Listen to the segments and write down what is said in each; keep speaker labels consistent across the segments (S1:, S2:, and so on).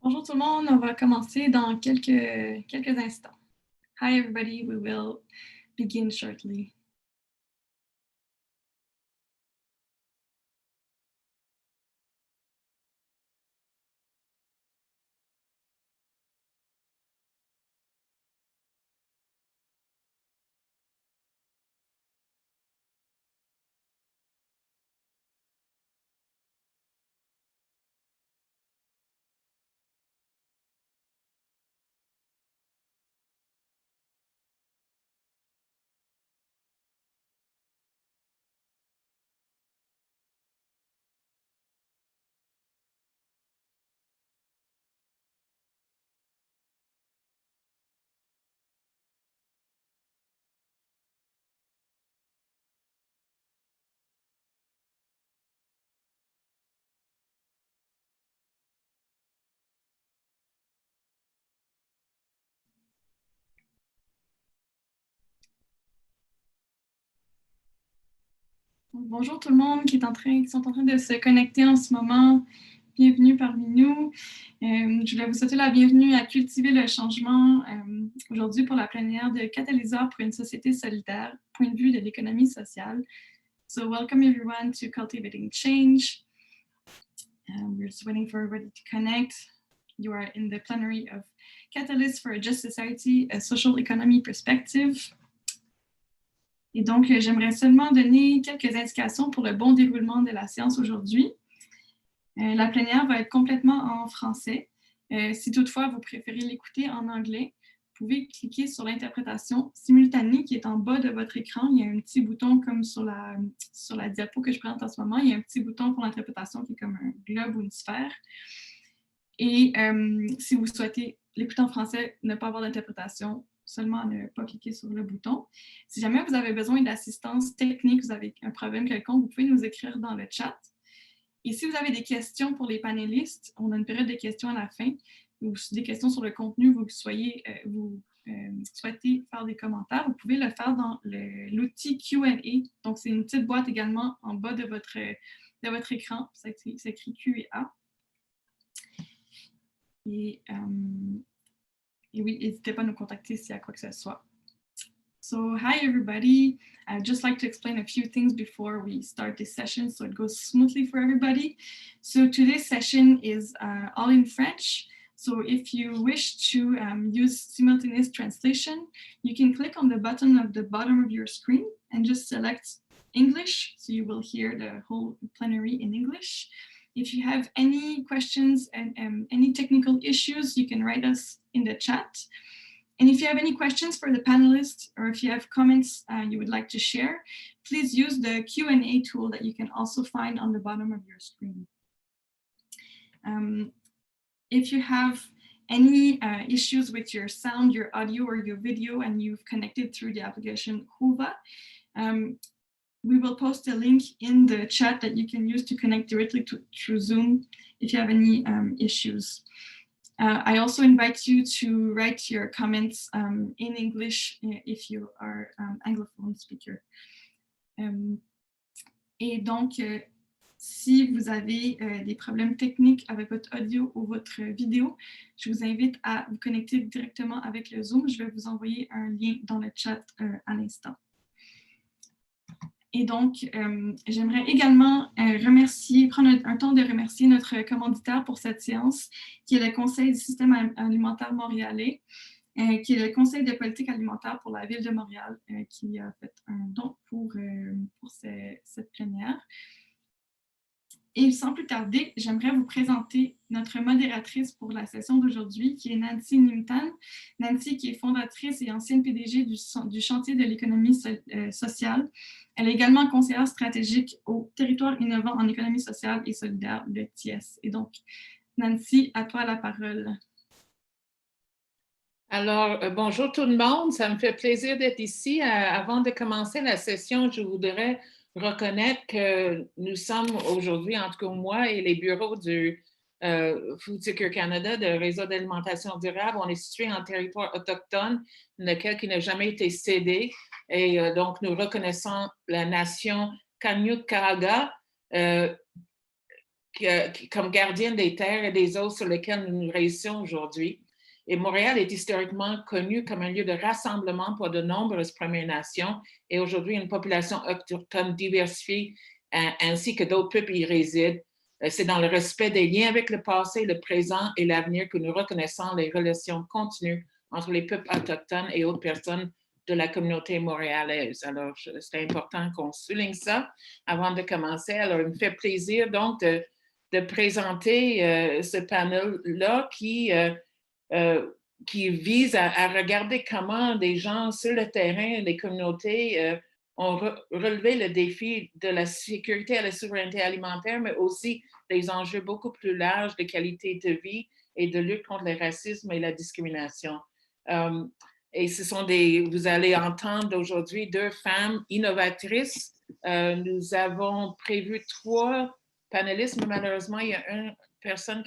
S1: Bonjour tout le monde, on va commencer dans quelques instants. Hi everybody, we will begin shortly. Bonjour tout le monde qui sont en train de se connecter en ce moment. Bienvenue parmi nous. Je voulais vous souhaiter la bienvenue à Cultiver le changement aujourd'hui pour la plénière de Catalyseur pour une société solidaire, point de vue de l'économie sociale. So welcome everyone to Cultivating Change. We're just waiting for everybody to connect. You are in the plenary of Catalyst for a Just Society, a Social Economy Perspective. Et donc, j'aimerais seulement donner quelques indications pour le bon déroulement de la séance aujourd'hui. La plénière va être complètement en français. Si toutefois vous préférez l'écouter en anglais, vous pouvez cliquer sur l'interprétation simultanée qui est en bas de votre écran. Il y a un petit bouton comme sur la diapo que je présente en ce moment. Il y a un petit bouton pour l'interprétation qui est comme un globe ou une sphère. Et si vous souhaitez l'écouter en français, ne pas avoir d'interprétation, seulement ne pas cliquer sur le bouton. Si jamais vous avez besoin d'assistance technique, vous avez un problème quelconque, vous pouvez nous écrire dans le chat. Et si vous avez des questions pour les panélistes, on a une période de questions à la fin, ou des questions sur le contenu, vous souhaitez faire des commentaires, vous pouvez le faire dans l'outil Q&A. Donc, c'est une petite boîte également en bas de votre écran. C'est écrit Q&A. Et oui, n'hésitez pas à nous contacter s'il y a quoi que ce soit. So, hi everybody. I'd just like to explain a few things before we start this session so it goes smoothly for everybody. So today's session is all in French. So if you wish to use simultaneous translation, you can click on the button at the bottom of your screen and just select English. So you will hear the whole plenary in English. If you have any questions and any technical issues, you can write us in the chat. And if you have any questions for the panelists, or if you have comments you would like to share, please use the Q&A tool that you can also find on the bottom of your screen. If you have any issues with your sound, your audio, or your video, and you've connected through the application Whova, we will post a link in the chat that you can use to connect directly through Zoom if you have any issues. I also invite you to write your comments in English if you are anglophone speaker. Et donc, si vous avez des problèmes techniques avec votre audio ou votre vidéo, je vous invite à vous connecter directement avec le Zoom. Je vais vous envoyer un lien dans le chat à l'instant. Et donc, j'aimerais également prendre un temps de remercier notre commanditaire pour cette séance, qui est le Conseil du système alimentaire montréalais, qui est le Conseil de politique alimentaire pour la Ville de Montréal, qui a fait un don pour cette plénière. Et sans plus tarder, j'aimerais vous présenter notre modératrice pour la session d'aujourd'hui, qui est Nancy Newton. Nancy, qui est fondatrice et ancienne PDG du chantier de l'économie sociale. Elle est également conseillère stratégique au territoire innovant en économie sociale et solidaire, le TIES. Et donc, Nancy, à toi la parole.
S2: Alors, bonjour tout le monde. Ça me fait plaisir d'être ici. Avant de commencer la session, je voudrais reconnaître que nous sommes aujourd'hui, en tout cas moi et les bureaux du Food Secure Canada, de Réseau d'alimentation durable, on est situé en territoire autochtone, lequel qui n'a jamais été cédé. Et donc, nous reconnaissons la nation Kanien'kehá:ka comme gardienne des terres et des eaux sur lesquelles nous nous réussissons aujourd'hui. Et Montréal est historiquement connu comme un lieu de rassemblement pour de nombreuses Premières Nations et aujourd'hui une population autochtone diversifiée ainsi que d'autres peuples y résident. C'est dans le respect des liens avec le passé, le présent et l'avenir que nous reconnaissons les relations continues entre les peuples autochtones et autres personnes de la communauté montréalaise. Alors, c'est important qu'on souligne ça avant de commencer. Alors, il me fait plaisir donc de présenter ce panel-là qui vise à regarder comment des gens sur le terrain, les communautés ont relevé le défi de la sécurité et la souveraineté alimentaire, mais aussi des enjeux beaucoup plus larges de qualité de vie et de lutte contre le racisme et la discrimination. Et vous allez entendre aujourd'hui 2 femmes innovatrices. Nous avons prévu 3 panélistes, mais malheureusement, il y a une personne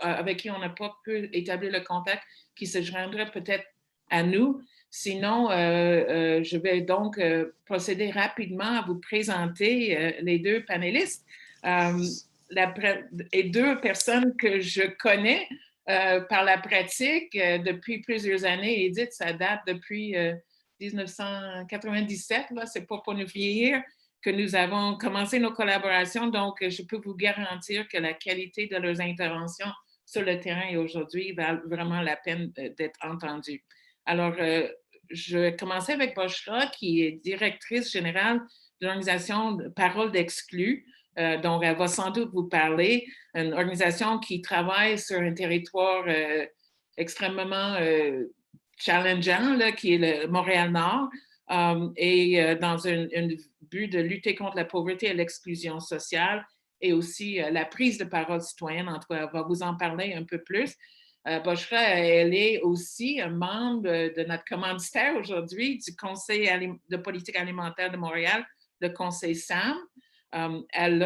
S2: avec qui on n'a pas pu établir le contact, qui se joindrait peut-être à nous. Sinon, je vais donc procéder rapidement à vous présenter les 2 panélistes. Et 2 personnes que je connais par la pratique depuis plusieurs années. Edith, ça date depuis 1997, là, c'est pas pour nous vieillir que nous avons commencé nos collaborations. Donc, je peux vous garantir que la qualité de leurs interventions sur le terrain aujourd'hui valent vraiment la peine d'être entendue. Alors, je vais commencer avec Boshra, qui est directrice générale de l'organisation Parole d'Exclus. Donc, elle va sans doute vous parler, une organisation qui travaille sur un territoire extrêmement challengeant, là, qui est le Montréal-Nord, et dans un but de lutter contre la pauvreté et l'exclusion sociale et aussi la prise de parole citoyenne. En tout cas, elle va vous en parler un peu plus. Boshra, elle est aussi un membre de notre commanditaire aujourd'hui du Conseil de politique alimentaire de Montréal, le Conseil SAM. Elle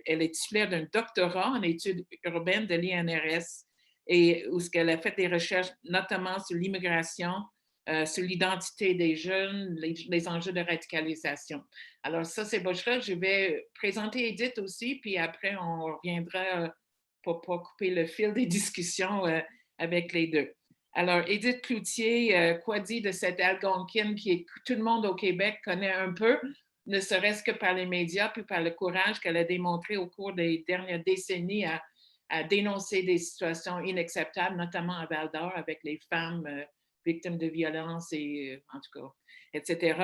S2: est titulaire d'un doctorat en études urbaines de l'INRS et où elle a fait des recherches notamment sur l'immigration, sur l'identité des jeunes, les enjeux de radicalisation. Alors ça, c'est Boshra. Je vais présenter Edith aussi, puis après, on reviendra pour pas couper le fil des discussions avec les 2. Alors, Edith Cloutier, quoi dire de cette Algonquine tout le monde au Québec connaît un peu, ne serait-ce que par les médias, puis par le courage qu'elle a démontré au cours des dernières décennies à dénoncer des situations inacceptables, notamment à Val-d'Or avec les femmes victimes de violences et en tout cas, etc.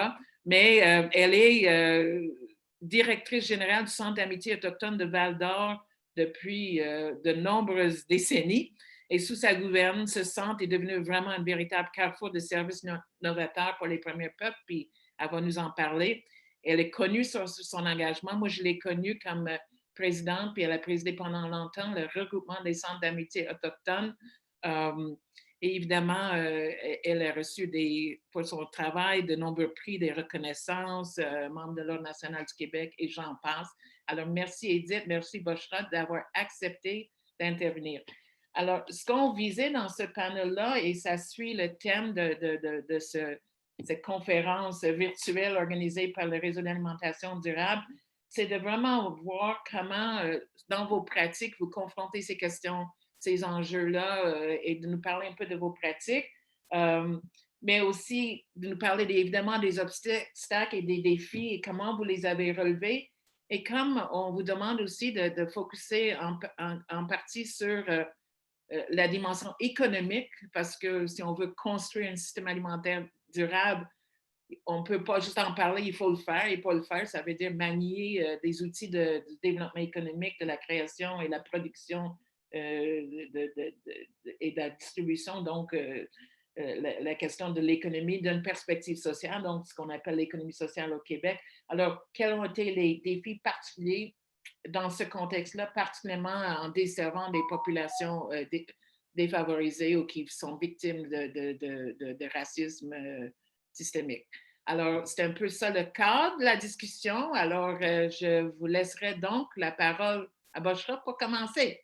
S2: Mais elle est directrice générale du Centre d'amitié autochtone de Val-d'Or depuis de nombreuses décennies. Et sous sa gouverne, ce centre est devenu vraiment un véritable carrefour de services novateurs pour les premiers peuples, puis elle va nous en parler. Elle est connue sur son engagement. Moi, je l'ai connue comme présidente, puis elle a présidé pendant longtemps le regroupement des centres d'amitié autochtones. Et évidemment, elle a reçu pour son travail de nombreux prix, des reconnaissances, membre de l'Ordre national du Québec et j'en passe. Alors, merci Edith, merci Boshra d'avoir accepté d'intervenir. Alors, ce qu'on visait dans ce panel-là, et ça suit le thème de cette conférence virtuelle organisée par le Réseau d'alimentation durable, c'est de vraiment voir comment, dans vos pratiques, vous confrontez ces questions, ces enjeux-là, et de nous parler un peu de vos pratiques, mais aussi de nous parler évidemment des obstacles et des défis et comment vous les avez relevés. Et comme on vous demande aussi de focuser en partie sur la dimension économique, parce que si on veut construire un système alimentaire durable, on ne peut pas juste en parler, il faut le faire. Et pour le faire, ça veut dire manier des outils de développement économique, de la création et la production et de la distribution. Donc, la question de l'économie d'une perspective sociale, donc ce qu'on appelle l'économie sociale au Québec. Alors, quels ont été les défis particuliers dans ce contexte-là, particulièrement en desservant des populations défavorisées ou qui sont victimes de racisme systémique? Alors, c'est un peu ça le cadre de la discussion. Alors, je vous laisserai donc la parole à Boshra pour commencer.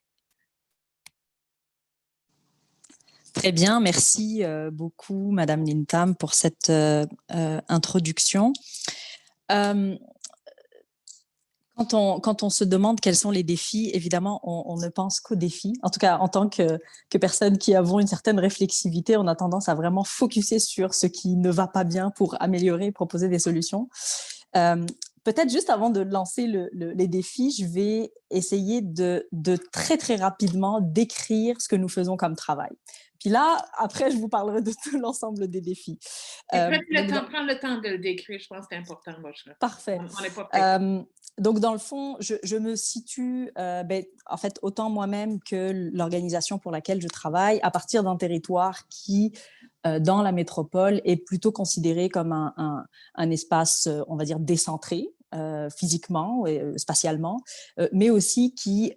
S3: Très bien, merci beaucoup, Madame Lintam, pour cette introduction. Quand Quand on se demande quels sont les défis, évidemment, on ne pense qu'aux défis. En tout cas, en tant que personnes qui avons une certaine réflexivité, on a tendance à vraiment focuser sur ce qui ne va pas bien pour améliorer, proposer des solutions. Peut-être juste avant de lancer les défis, je vais essayer de très, très rapidement décrire ce que nous faisons comme travail. Puis là, après, je vous parlerai de tout l'ensemble des défis.
S2: Prends le temps de le décrire, je pense que c'est important.
S3: Parfait.
S2: On n'est pas prêt.
S3: Donc, dans le fond, je me situe, en fait, autant moi-même que l'organisation pour laquelle je travaille, à partir d'un territoire qui, dans la métropole, est plutôt considéré comme un espace, on va dire, décentré. Physiquement et spatialement, mais aussi qui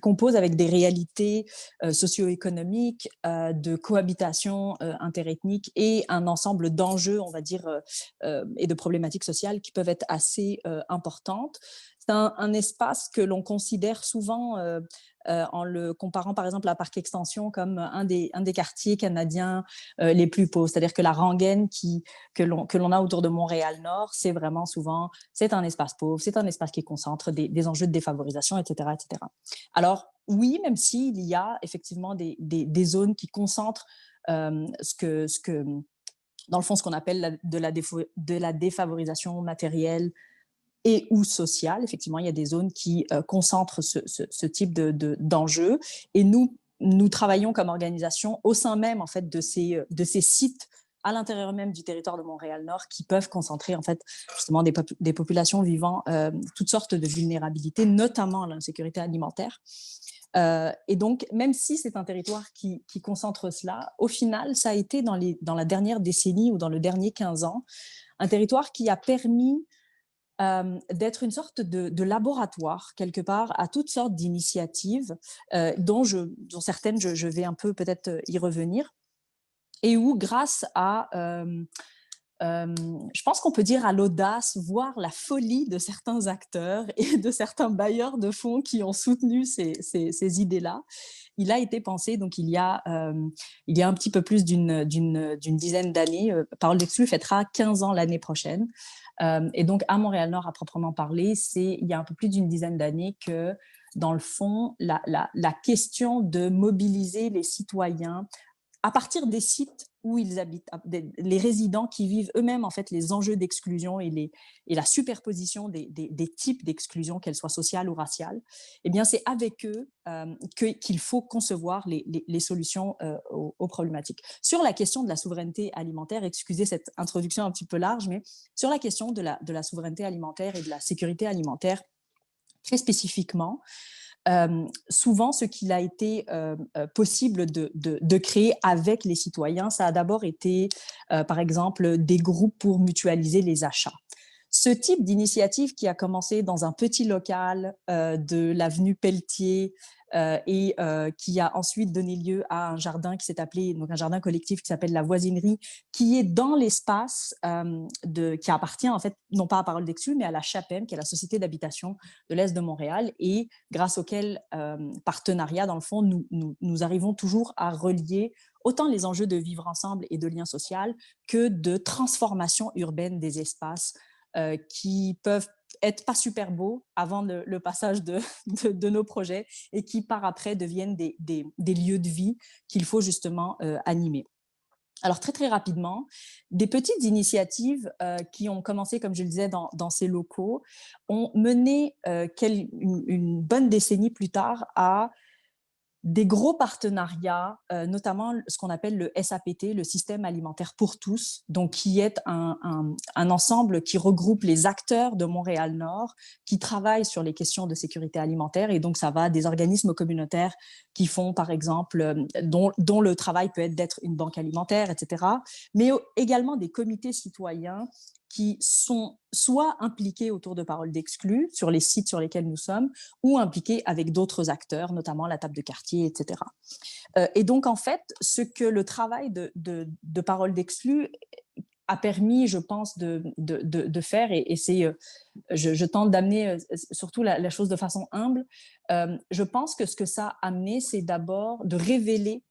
S3: compose avec des réalités socio-économiques, de cohabitation interethnique et un ensemble d'enjeux, on va dire, et de problématiques sociales qui peuvent être assez importantes. C'est un espace que l'on considère souvent, en le comparant par exemple à Parc Extension, comme un des quartiers canadiens les plus pauvres. C'est-à-dire que la rengaine que l'on a autour de Montréal-Nord, c'est vraiment souvent, c'est un espace pauvre, c'est un espace qui concentre des enjeux de défavorisation, etc., etc. Alors oui, même s'il y a effectivement des zones qui concentrent dans le fond, ce qu'on appelle de la défavorisation matérielle et ou sociale. Effectivement, il y a des zones qui concentrent ce type d'enjeux. Et nous travaillons comme organisation au sein même en fait, de ces sites à l'intérieur même du territoire de Montréal-Nord qui peuvent concentrer en fait, justement des populations vivant toutes sortes de vulnérabilités, notamment l'insécurité alimentaire. Et donc, même si c'est un territoire qui concentre cela, au final, ça a été dans la dernière décennie ou dans le dernier 15 ans, un territoire qui a permis d'être une sorte de laboratoire, quelque part, à toutes sortes d'initiatives, dont certaines, je vais un peu peut-être y revenir, et où, grâce à, je pense qu'on peut dire à l'audace, voire la folie de certains acteurs et de certains bailleurs de fonds qui ont soutenu ces idées-là, il a été pensé, donc il y a un petit peu plus d'une dizaine d'années, Paroles d'Exclus fêtera 15 ans l'année prochaine. Et donc, à Montréal-Nord, à proprement parler, il y a un peu plus d'une dizaine d'années que, dans le fond, la question de mobiliser les citoyens à partir des sites où ils habitent, les résidents qui vivent eux-mêmes en fait les enjeux d'exclusion et la superposition des types d'exclusion, qu'elles soient sociales ou raciales, eh bien c'est avec eux qu'il faut concevoir les solutions aux problématiques. Sur la question de la souveraineté alimentaire, excusez cette introduction un petit peu large, mais sur la question de la souveraineté alimentaire et de la sécurité alimentaire, très spécifiquement, souvent, ce qu'il a été possible de créer avec les citoyens, ça a d'abord été, par exemple, des groupes pour mutualiser les achats. Ce type d'initiative qui a commencé dans un petit local de l'avenue Pelletier et qui a ensuite donné lieu à un jardin qui s'est appelé, donc un jardin collectif qui s'appelle La Voisinerie, qui est dans l'espace qui appartient en fait non pas à Paroles d'Exclus, mais à la CHAPEM, qui est la Société d'habitation de l'Est de Montréal, et grâce auquel partenariat, dans le fond, nous arrivons toujours à relier autant les enjeux de vivre ensemble et de lien social que de transformation urbaine des espaces qui peuvent être pas super beaux avant le passage de nos projets et qui par après deviennent des lieux de vie qu'il faut justement animer. Alors très très rapidement, des petites initiatives qui ont commencé, comme je le disais, dans ces locaux, ont mené une bonne décennie plus tard à des gros partenariats, notamment ce qu'on appelle le SAPT, le Système alimentaire pour tous, donc qui est un ensemble qui regroupe les acteurs de Montréal-Nord qui travaillent sur les questions de sécurité alimentaire. Et donc, ça va des organismes communautaires qui font, par exemple, dont le travail peut être d'être une banque alimentaire, etc., mais également des comités citoyens qui sont soit impliqués autour de Paroles d'Exclus sur les sites sur lesquels nous sommes, ou impliqués avec d'autres acteurs, notamment la table de quartier, etc. Et donc, en fait, ce que le travail de Paroles d'Exclus a permis, je pense, de faire, et c'est, je tente d'amener surtout la chose de façon humble, je pense que ce que ça a amené, c'est d'abord de révéler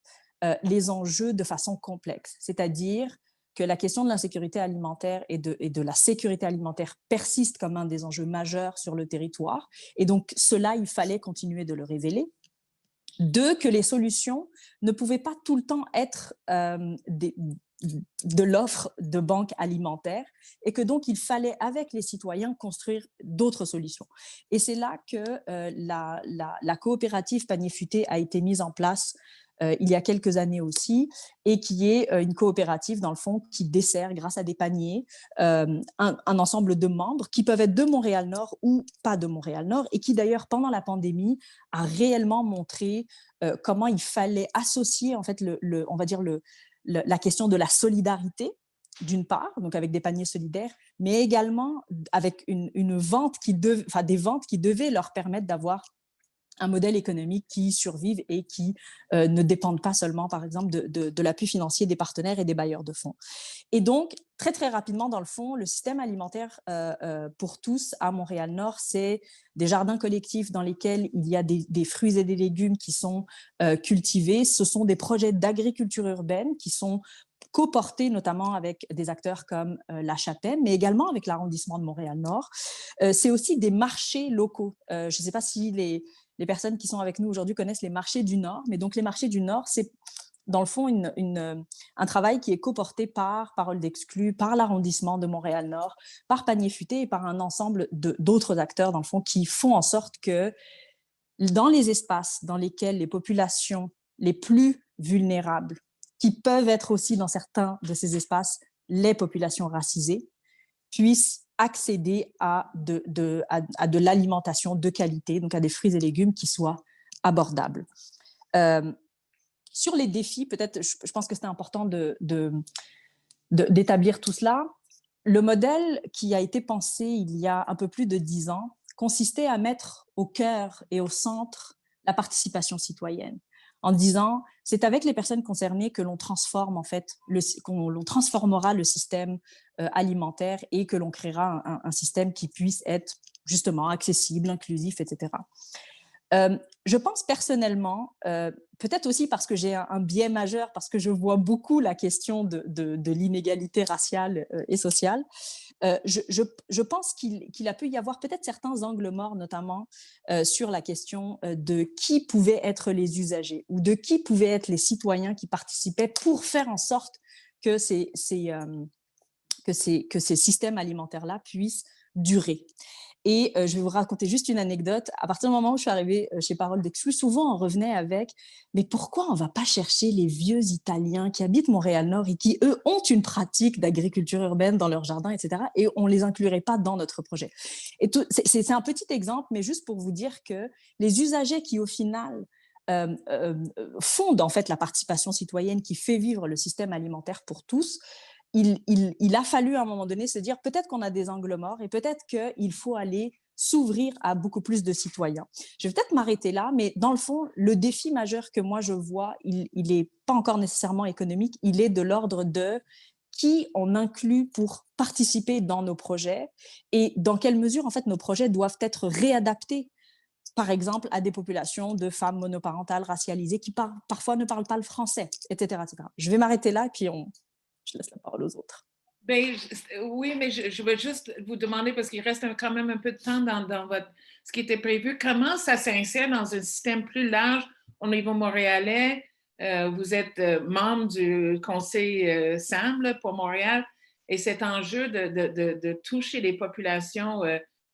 S3: les enjeux de façon complexe, c'est-à-dire que la question de l'insécurité alimentaire et de la sécurité alimentaire persiste comme un des enjeux majeurs sur le territoire. Et donc, cela, il fallait continuer de le révéler. 2, que les solutions ne pouvaient pas tout le temps être de l'offre de banques alimentaires et que donc il fallait avec les citoyens construire d'autres solutions. Et c'est là que la coopérative Panier Futé a été mise en place il y a quelques années aussi, et qui est une coopérative, dans le fond, qui dessert, grâce à des paniers, un ensemble de membres qui peuvent être de Montréal-Nord ou pas de Montréal-Nord, et qui, d'ailleurs, pendant la pandémie, a réellement montré comment il fallait associer, en fait, on va dire, la question de la solidarité, d'une part, donc avec des paniers solidaires, mais également avec une vente des ventes qui devaient leur permettre d'avoir un modèle économique qui survive et qui ne dépende pas seulement, par exemple, de l'appui financier des partenaires et des bailleurs de fonds. Et donc, très, très rapidement, dans le fond, le système alimentaire pour tous à Montréal-Nord, c'est des jardins collectifs dans lesquels il y a des fruits et des légumes qui sont cultivés. Ce sont des projets d'agriculture urbaine qui sont co-portés notamment avec des acteurs comme la Chapelle, mais également avec l'arrondissement de Montréal-Nord. C'est aussi des marchés locaux. Je ne sais pas si les personnes qui sont avec nous aujourd'hui connaissent les marchés du Nord, mais donc les marchés du Nord, c'est dans le fond un travail qui est coporté par Parole d'Exclus, par l'arrondissement de Montréal-Nord, par Panier Futé et par un ensemble d'autres acteurs, dans le fond, qui font en sorte que dans les espaces dans lesquels les populations les plus vulnérables, qui peuvent être aussi dans certains de ces espaces les populations racisées, puissent accéder à de l'alimentation de qualité, donc à des fruits et légumes qui soient abordables. Sur les défis, peut-être, je pense que c'est important d'établir tout cela. Le modèle qui a été pensé il y a un peu plus de 10 ans consistait à mettre au cœur et au centre la participation citoyenne, en disant c'est avec les personnes concernées que l'on transforme en fait, l'on transformera le système alimentaire et que l'on créera un système qui puisse être justement accessible, inclusif, etc. Je pense personnellement, peut-être aussi parce que j'ai un biais majeur, parce que je vois beaucoup la question de l'inégalité raciale et sociale, je pense qu'il a pu y avoir peut-être certains angles morts, notamment sur la question de qui pouvaient être les usagers ou de qui pouvaient être les citoyens qui participaient pour faire en sorte que ces systèmes alimentaires-là puissent durer. Et je vais vous raconter juste une anecdote. À partir du moment où je suis arrivée chez Parole d'Exclus, souvent on revenait avec « mais pourquoi on ne va pas chercher les vieux Italiens qui habitent Montréal-Nord et qui, eux, ont une pratique d'agriculture urbaine dans leur jardin, etc. et on ne les inclurait pas dans notre projet ?» Et c'est un petit exemple, mais juste pour vous dire que les usagers qui, au final, fondent en fait la participation citoyenne qui fait vivre le système alimentaire pour tous, il a fallu à un moment donné se dire peut-être qu'on a des angles morts et peut-être qu'il faut aller s'ouvrir à beaucoup plus de citoyens. Je vais peut-être m'arrêter là, mais dans le fond, le défi majeur que moi je vois, il n'est pas encore nécessairement économique, il est de l'ordre de qui on inclut pour participer dans nos projets et dans quelle mesure en fait nos projets doivent être réadaptés, par exemple, à des populations de femmes monoparentales racialisées qui parfois ne parlent pas le français, etc., etc. Je vais m'arrêter là et puis je laisse la parole aux autres.
S2: Ben, oui, mais je veux juste vous demander, parce qu'il reste quand même un peu de temps dans ce qui était prévu, comment ça s'insère dans un système plus large au niveau montréalais? Vous êtes membre du conseil SAM pour Montréal, et cet enjeu de toucher les populations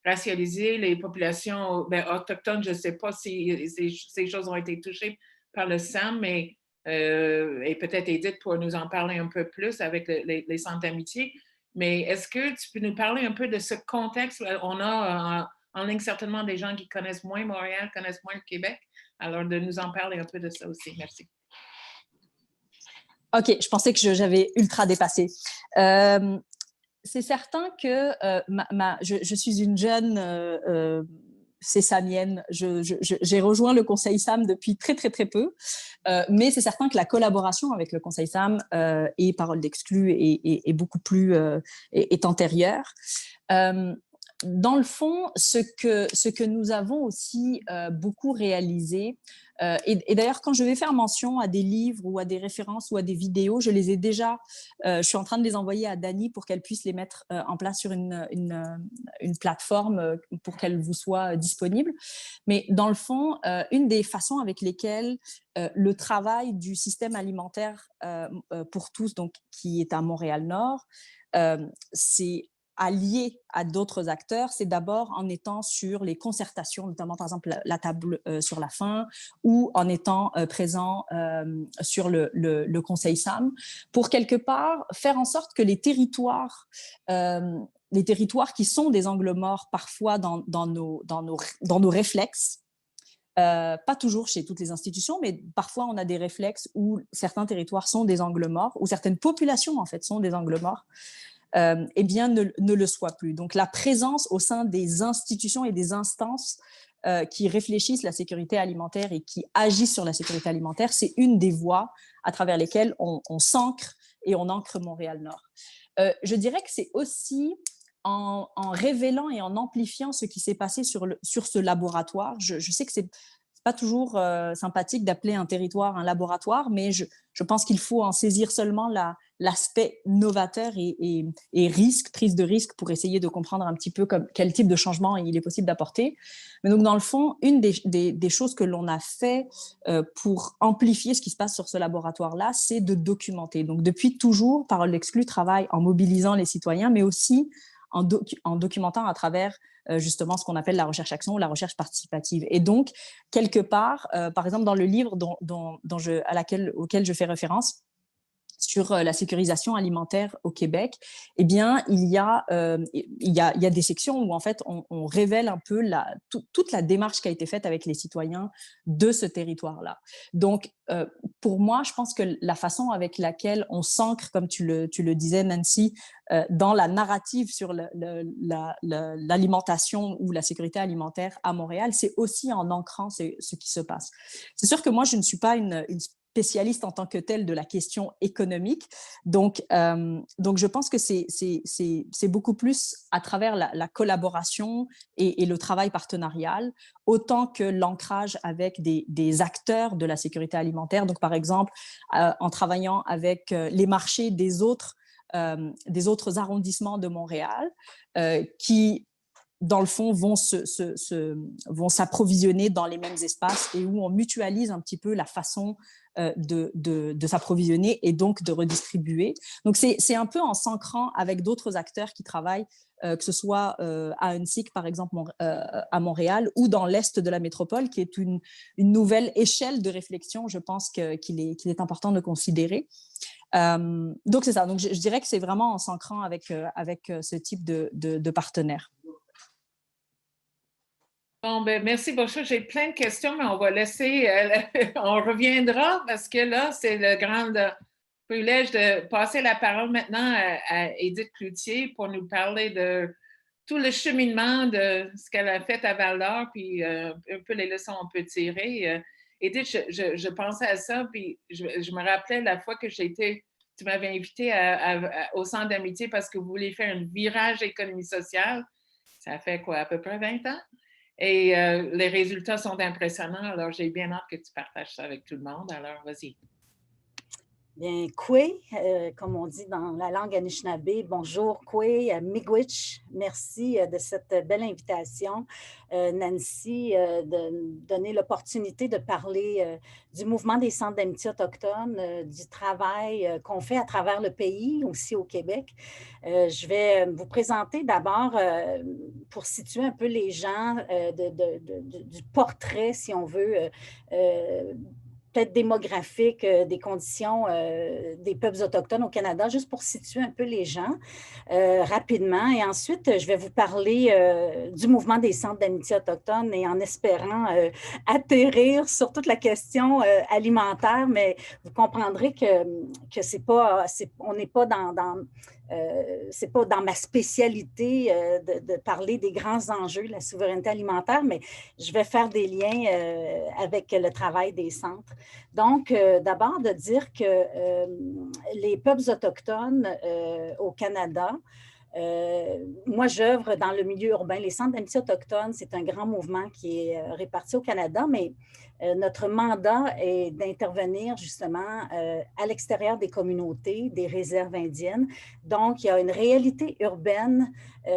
S2: racialisées, les populations autochtones, je ne sais pas si ces choses ont été touchées par le SAM, mais et peut-être Edith pour nous en parler un peu plus avec les centres d'amitié. Mais est-ce que tu peux nous parler un peu de ce contexte? On a en ligne certainement des gens qui connaissent moins Montréal, connaissent moins le Québec. Alors, de nous en parler un peu de ça aussi. Merci.
S3: OK, je pensais que j'avais ultra dépassé. C'est certain que je suis une jeune sésamienne. J'ai rejoint le Conseil SAM depuis très, très, très peu. Mais c'est certain que la collaboration avec le Conseil SAM et Parole d'Exclus est beaucoup plus est antérieure. Dans le fond, ce que nous avons aussi beaucoup réalisé, Et d'ailleurs, quand je vais faire mention à des livres ou à des références ou à des vidéos, je les ai déjà, je suis en train de les envoyer à Dani pour qu'elle puisse les mettre en place sur une plateforme pour qu'elle vous soit disponible. Mais dans le fond, une des façons avec lesquelles le travail du système alimentaire pour tous, donc, qui est à Montréal-Nord, c'est allié à d'autres acteurs, c'est d'abord en étant sur les concertations, notamment par exemple la table sur la faim, ou en étant présent sur le Conseil SAM, pour quelque part faire en sorte que les territoires qui sont des angles morts parfois dans nos réflexes, pas toujours chez toutes les institutions, mais parfois on a des réflexes où certains territoires sont des angles morts, où certaines populations en fait sont des angles morts, eh bien ne le soient plus. Donc la présence au sein des institutions et des instances qui réfléchissent la sécurité alimentaire et qui agissent sur la sécurité alimentaire, c'est une des voies à travers lesquelles on s'ancre et on ancre Montréal-Nord. Je dirais que c'est aussi en révélant et en amplifiant ce qui s'est passé sur ce laboratoire. Je sais que c'est pas toujours sympathique d'appeler un territoire un laboratoire, mais je pense qu'il faut en saisir seulement l'aspect novateur et risque, prise de risque, pour essayer de comprendre un petit peu quel type de changement il est possible d'apporter. Mais donc, dans le fond, une des choses que l'on a fait pour amplifier ce qui se passe sur ce laboratoire-là, c'est de documenter. Donc, depuis toujours, Parole d'Exclus travaille en mobilisant les citoyens, mais aussi en documentant à travers justement ce qu'on appelle la recherche-action ou la recherche participative. Et donc, quelque part, par exemple, dans le livre auquel je fais référence, sur la sécurisation alimentaire au Québec, eh bien, il y a des sections où, en fait, on révèle un peu toute la démarche qui a été faite avec les citoyens de ce territoire-là. Donc, pour moi, je pense que la façon avec laquelle on s'ancre, comme tu le disais, Nancy, dans la narrative sur l'alimentation ou la sécurité alimentaire à Montréal, c'est aussi en ancrant ce qui se passe. C'est sûr que moi, je ne suis pas une spécialiste en tant que telle de la question économique. Donc je pense que c'est beaucoup plus à travers la collaboration et le travail partenarial, autant que l'ancrage avec des acteurs de la sécurité alimentaire. Donc, par exemple, en travaillant avec les marchés des autres arrondissements de Montréal qui, dans le fond, vont s'approvisionner dans les mêmes espaces et où on mutualise un petit peu la façon de s'approvisionner et donc de redistribuer. Donc, c'est un peu en s'ancrant avec d'autres acteurs qui travaillent, que ce soit à UNSIC, par exemple, à Montréal, ou dans l'Est de la métropole, qui est une nouvelle échelle de réflexion, je pense qu'il est important de considérer. Donc, c'est ça. Donc, je dirais que c'est vraiment en s'ancrant avec ce type de partenaires.
S2: Bon, ben, merci beaucoup. J'ai plein de questions, mais on va laisser, on reviendra parce que là, c'est le grand privilège de passer la parole maintenant à Édith Cloutier pour nous parler de tout le cheminement de ce qu'elle a fait à Val-d'Or, puis un peu les leçons qu'on peut tirer. Édith, je pensais à ça, puis je me rappelais la fois que tu m'avais invité au Centre d'amitié parce que vous vouliez faire un virage économie sociale. Ça fait quoi, à peu près 20 ans? Et les résultats sont impressionnants. Alors, j'ai bien hâte que tu partages ça avec tout le monde. Alors, vas-y.
S4: Bien, Kwe, comme on dit dans la langue Anishinaabe, bonjour Kwe, miigwech. Merci de cette belle invitation, Nancy, de donner l'opportunité de parler du mouvement des centres d'amitié autochtones, du travail qu'on fait à travers le pays, aussi au Québec. Je vais vous présenter d'abord, pour situer un peu les gens, du portrait, si on veut, peut-être démographique, des conditions des peuples autochtones au Canada, juste pour situer un peu les gens rapidement. Et ensuite, je vais vous parler du mouvement des centres d'amitié autochtones et en espérant atterrir sur toute la question alimentaire, mais vous comprendrez que on n'est pas c'est pas dans ma spécialité de parler des grands enjeux de la souveraineté alimentaire, mais je vais faire des liens avec le travail des centres. Donc, d'abord, de dire que les peuples autochtones au Canada Moi, j'œuvre dans le milieu urbain. Les centres d'amitié autochtones, c'est un grand mouvement qui est réparti au Canada, mais notre mandat est d'intervenir justement à l'extérieur des communautés, des réserves indiennes. Donc, il y a une réalité urbaine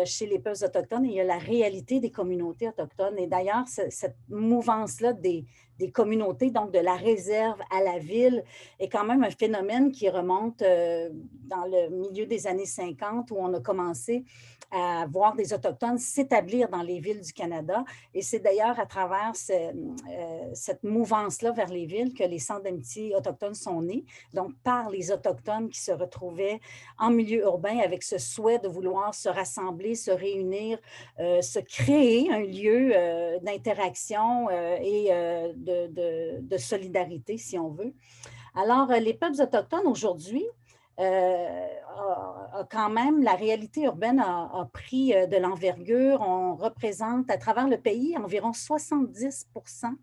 S4: chez les peuples autochtones et il y a la réalité des communautés autochtones. Et d'ailleurs, cette mouvance-là des communautés, donc de la réserve à la ville, est quand même un phénomène qui remonte dans le milieu des années 50 où on a commencé à voir des Autochtones s'établir dans les villes du Canada. Et c'est d'ailleurs à travers cette mouvance-là vers les villes que les centres d'amitié autochtones sont nés, donc par les Autochtones qui se retrouvaient en milieu urbain avec ce souhait de vouloir se rassembler, se réunir, se créer un lieu d'interaction et de solidarité, si on veut. Alors, les peuples autochtones aujourd'hui, quand même, la réalité urbaine a pris de l'envergure. On représente à travers le pays environ 70%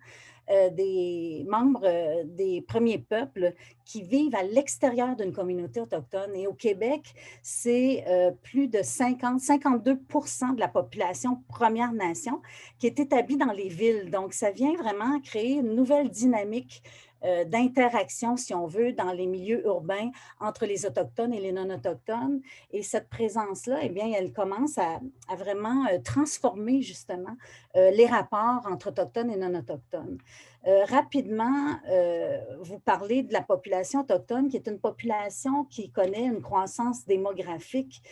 S4: des membres des premiers peuples qui vivent à l'extérieur d'une communauté autochtone. Et au Québec, c'est plus de 52% de la population Première Nation qui est établie dans les villes. Donc, ça vient vraiment créer une nouvelle dynamique d'interaction, si on veut, dans les milieux urbains entre les Autochtones et les non-Autochtones. Et cette présence-là, eh bien, elle commence à vraiment transformer justement les rapports entre Autochtones et non-Autochtones. Rapidement, vous parlez de la population autochtone, qui est une population qui connaît une croissance démographique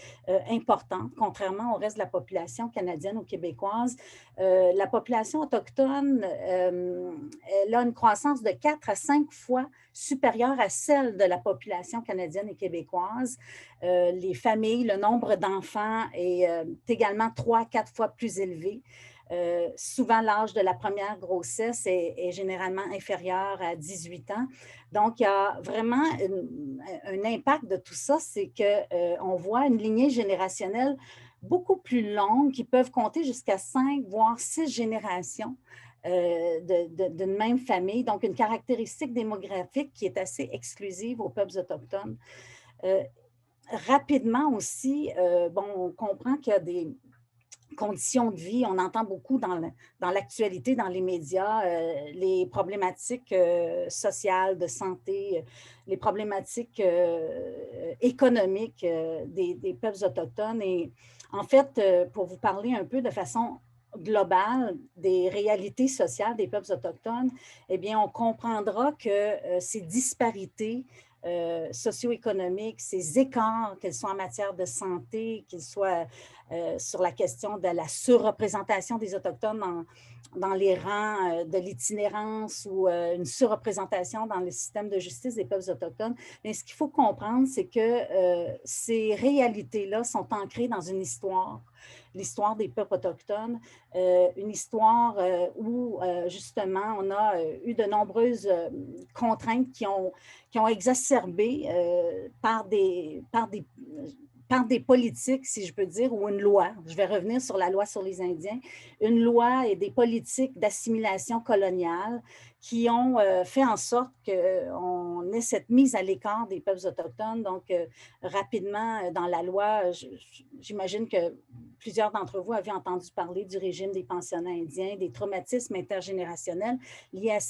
S4: importante, contrairement au reste de la population canadienne ou québécoise. La population autochtone, elle a une croissance de 4 à 5 fois supérieure à celle de la population canadienne et québécoise. Les familles, le nombre d'enfants est également 3 à 4 fois plus élevé. Souvent, l'âge de la première grossesse est généralement inférieur à 18 ans. Donc, il y a vraiment un impact de tout ça, c'est qu'on voit une lignée générationnelle beaucoup plus longue qui peuvent compter jusqu'à 5, voire 6 générations d'une même famille. Donc, une caractéristique démographique qui est assez exclusive aux peuples autochtones. Rapidement aussi, bon, on comprend qu'il y a des conditions de vie. On entend beaucoup dans l'actualité, dans les médias, les problématiques sociales, de santé, les problématiques économiques des peuples autochtones. Et en fait, pour vous parler un peu de façon globale des réalités sociales des peuples autochtones, eh bien, on comprendra que ces disparités socio-économiques, ces écarts, qu'ils soient en matière de santé, qu'ils soient sur la question de la surreprésentation des Autochtones dans les rangs de l'itinérance ou une surreprésentation dans le système de justice des peuples autochtones. Mais ce qu'il faut comprendre, c'est que ces réalités-là sont ancrées dans une histoire, l'histoire des peuples autochtones, une histoire où justement on a eu de nombreuses contraintes qui ont exacerbé par des politiques, si je peux dire, ou une loi. Je vais revenir sur la loi sur les Indiens. Une loi et des politiques d'assimilation coloniale qui ont fait en sorte qu'on ait cette mise à l'écart des peuples autochtones. Donc, rapidement, dans la loi, j'imagine que plusieurs d'entre vous avaient entendu parler du régime des pensionnats indiens, des traumatismes intergénérationnels liés à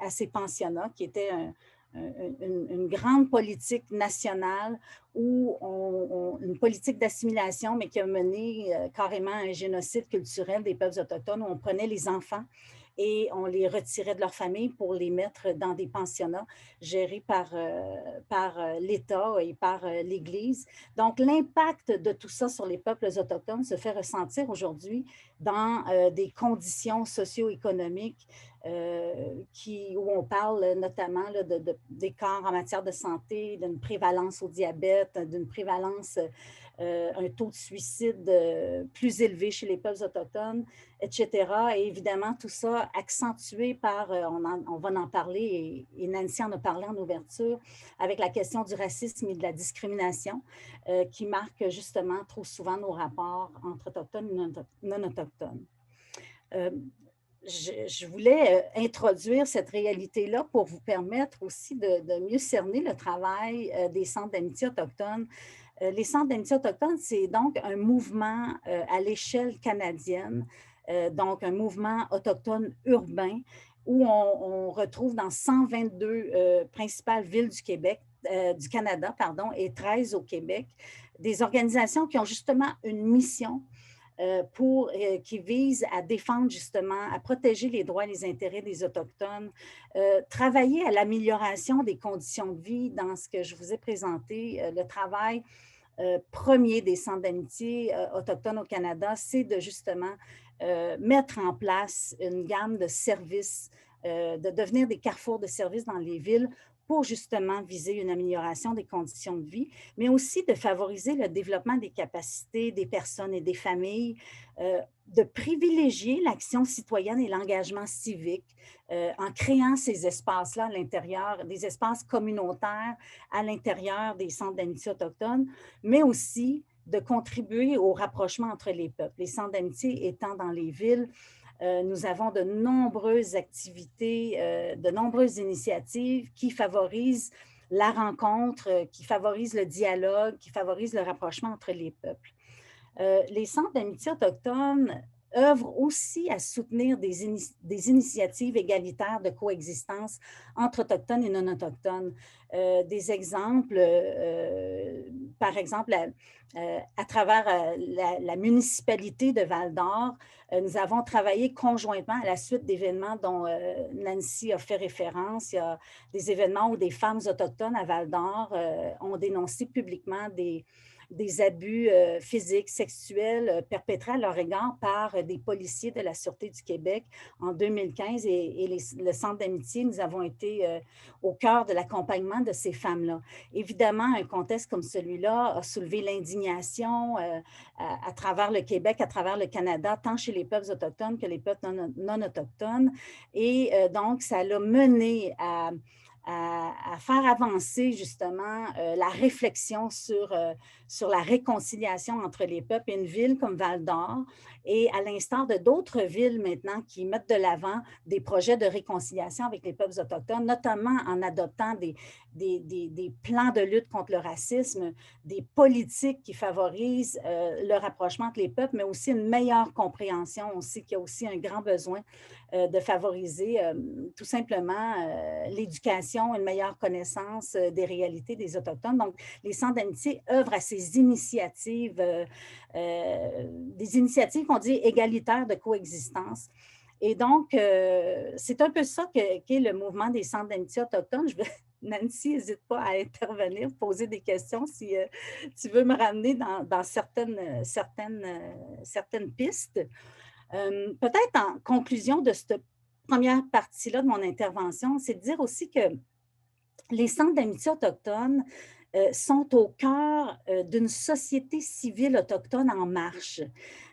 S4: ces pensionnats, qui étaient une grande politique nationale ou une politique d'assimilation, mais qui a mené carrément à un génocide culturel des peuples autochtones où on prenait les enfants et on les retirait de leur famille pour les mettre dans des pensionnats gérés par l'État et par l'Église. Donc, l'impact de tout ça sur les peuples autochtones se fait ressentir aujourd'hui dans des conditions socio-économiques où on parle notamment d'écarts en matière de santé, d'une prévalence au diabète, d'une prévalence, un taux de suicide plus élevé chez les peuples autochtones, etc. Et évidemment, tout ça accentué par, on va en parler, et Nancy en a parlé en ouverture, avec la question du racisme et de la discrimination qui marque justement trop souvent nos rapports entre autochtones et non autochtones. je voulais introduire cette réalité-là pour vous permettre aussi de mieux cerner le travail des centres d'amitié autochtones. Les centres d'amitié autochtones, c'est donc un mouvement à l'échelle canadienne, donc un mouvement autochtone urbain où on retrouve dans 122 principales villes du Québec, du Canada, pardon, et 13 au Québec, des organisations qui ont justement une mission qui vise à défendre justement, à protéger les droits et les intérêts des Autochtones, travailler à l'amélioration des conditions de vie dans ce que je vous ai présenté, le travail premier des centres d'amitié autochtones au Canada, c'est de justement mettre en place une gamme de services, de devenir des carrefours de services dans les villes pour justement viser une amélioration des conditions de vie, mais aussi de favoriser le développement des capacités des personnes et des familles, de privilégier l'action citoyenne et l'engagement civique en créant ces espaces-là à l'intérieur, des espaces communautaires à l'intérieur des centres d'amitié autochtones, mais aussi de contribuer au rapprochement entre les peuples. Les centres d'amitié étant dans les villes, nous avons de nombreuses activités, de nombreuses initiatives qui favorisent la rencontre, qui favorisent le dialogue, qui favorisent le rapprochement entre les peuples. Les centres d'amitié autochtones œuvrent aussi à soutenir des initiatives égalitaires de coexistence entre autochtones et non autochtones. Des exemples, par exemple, à travers la municipalité de Val-d'Or, nous avons travaillé conjointement à la suite d'événements dont Nancy a fait référence. Il y a des événements où des femmes autochtones à Val-d'Or ont dénoncé publiquement des abus physiques, sexuels perpétrés à leur égard par des policiers de la Sûreté du Québec en 2015 et le Centre d'amitié, nous avons été au cœur de l'accompagnement de ces femmes-là. Évidemment, un contexte comme celui-là a soulevé l'indignation à travers le Québec, à travers le Canada, tant chez les peuples autochtones que les peuples non autochtones. Et donc, ça l'a mené à faire avancer justement la réflexion sur la réconciliation entre les peuples. Une ville comme Val-d'Or, et à l'instar de d'autres villes maintenant qui mettent de l'avant des projets de réconciliation avec les peuples autochtones, notamment en adoptant des plans de lutte contre le racisme, des politiques qui favorisent le rapprochement entre les peuples, mais aussi une meilleure compréhension. On sait qu'il y a aussi un grand besoin de favoriser tout simplement l'éducation, une meilleure connaissance des réalités des Autochtones. Donc, les centres d'amitié œuvrent à ces initiatives, des initiatives qu'on dit égalitaires de coexistence. Et donc, c'est un peu ça qu'est le mouvement des centres d'amitié autochtones. Nancy, n'hésite pas à intervenir, poser des questions si tu veux me ramener dans certaines pistes. Peut-être en conclusion de cette première partie-là de mon intervention, c'est de dire aussi que les centres d'amitié autochtones sont au cœur d'une société civile autochtone en marche.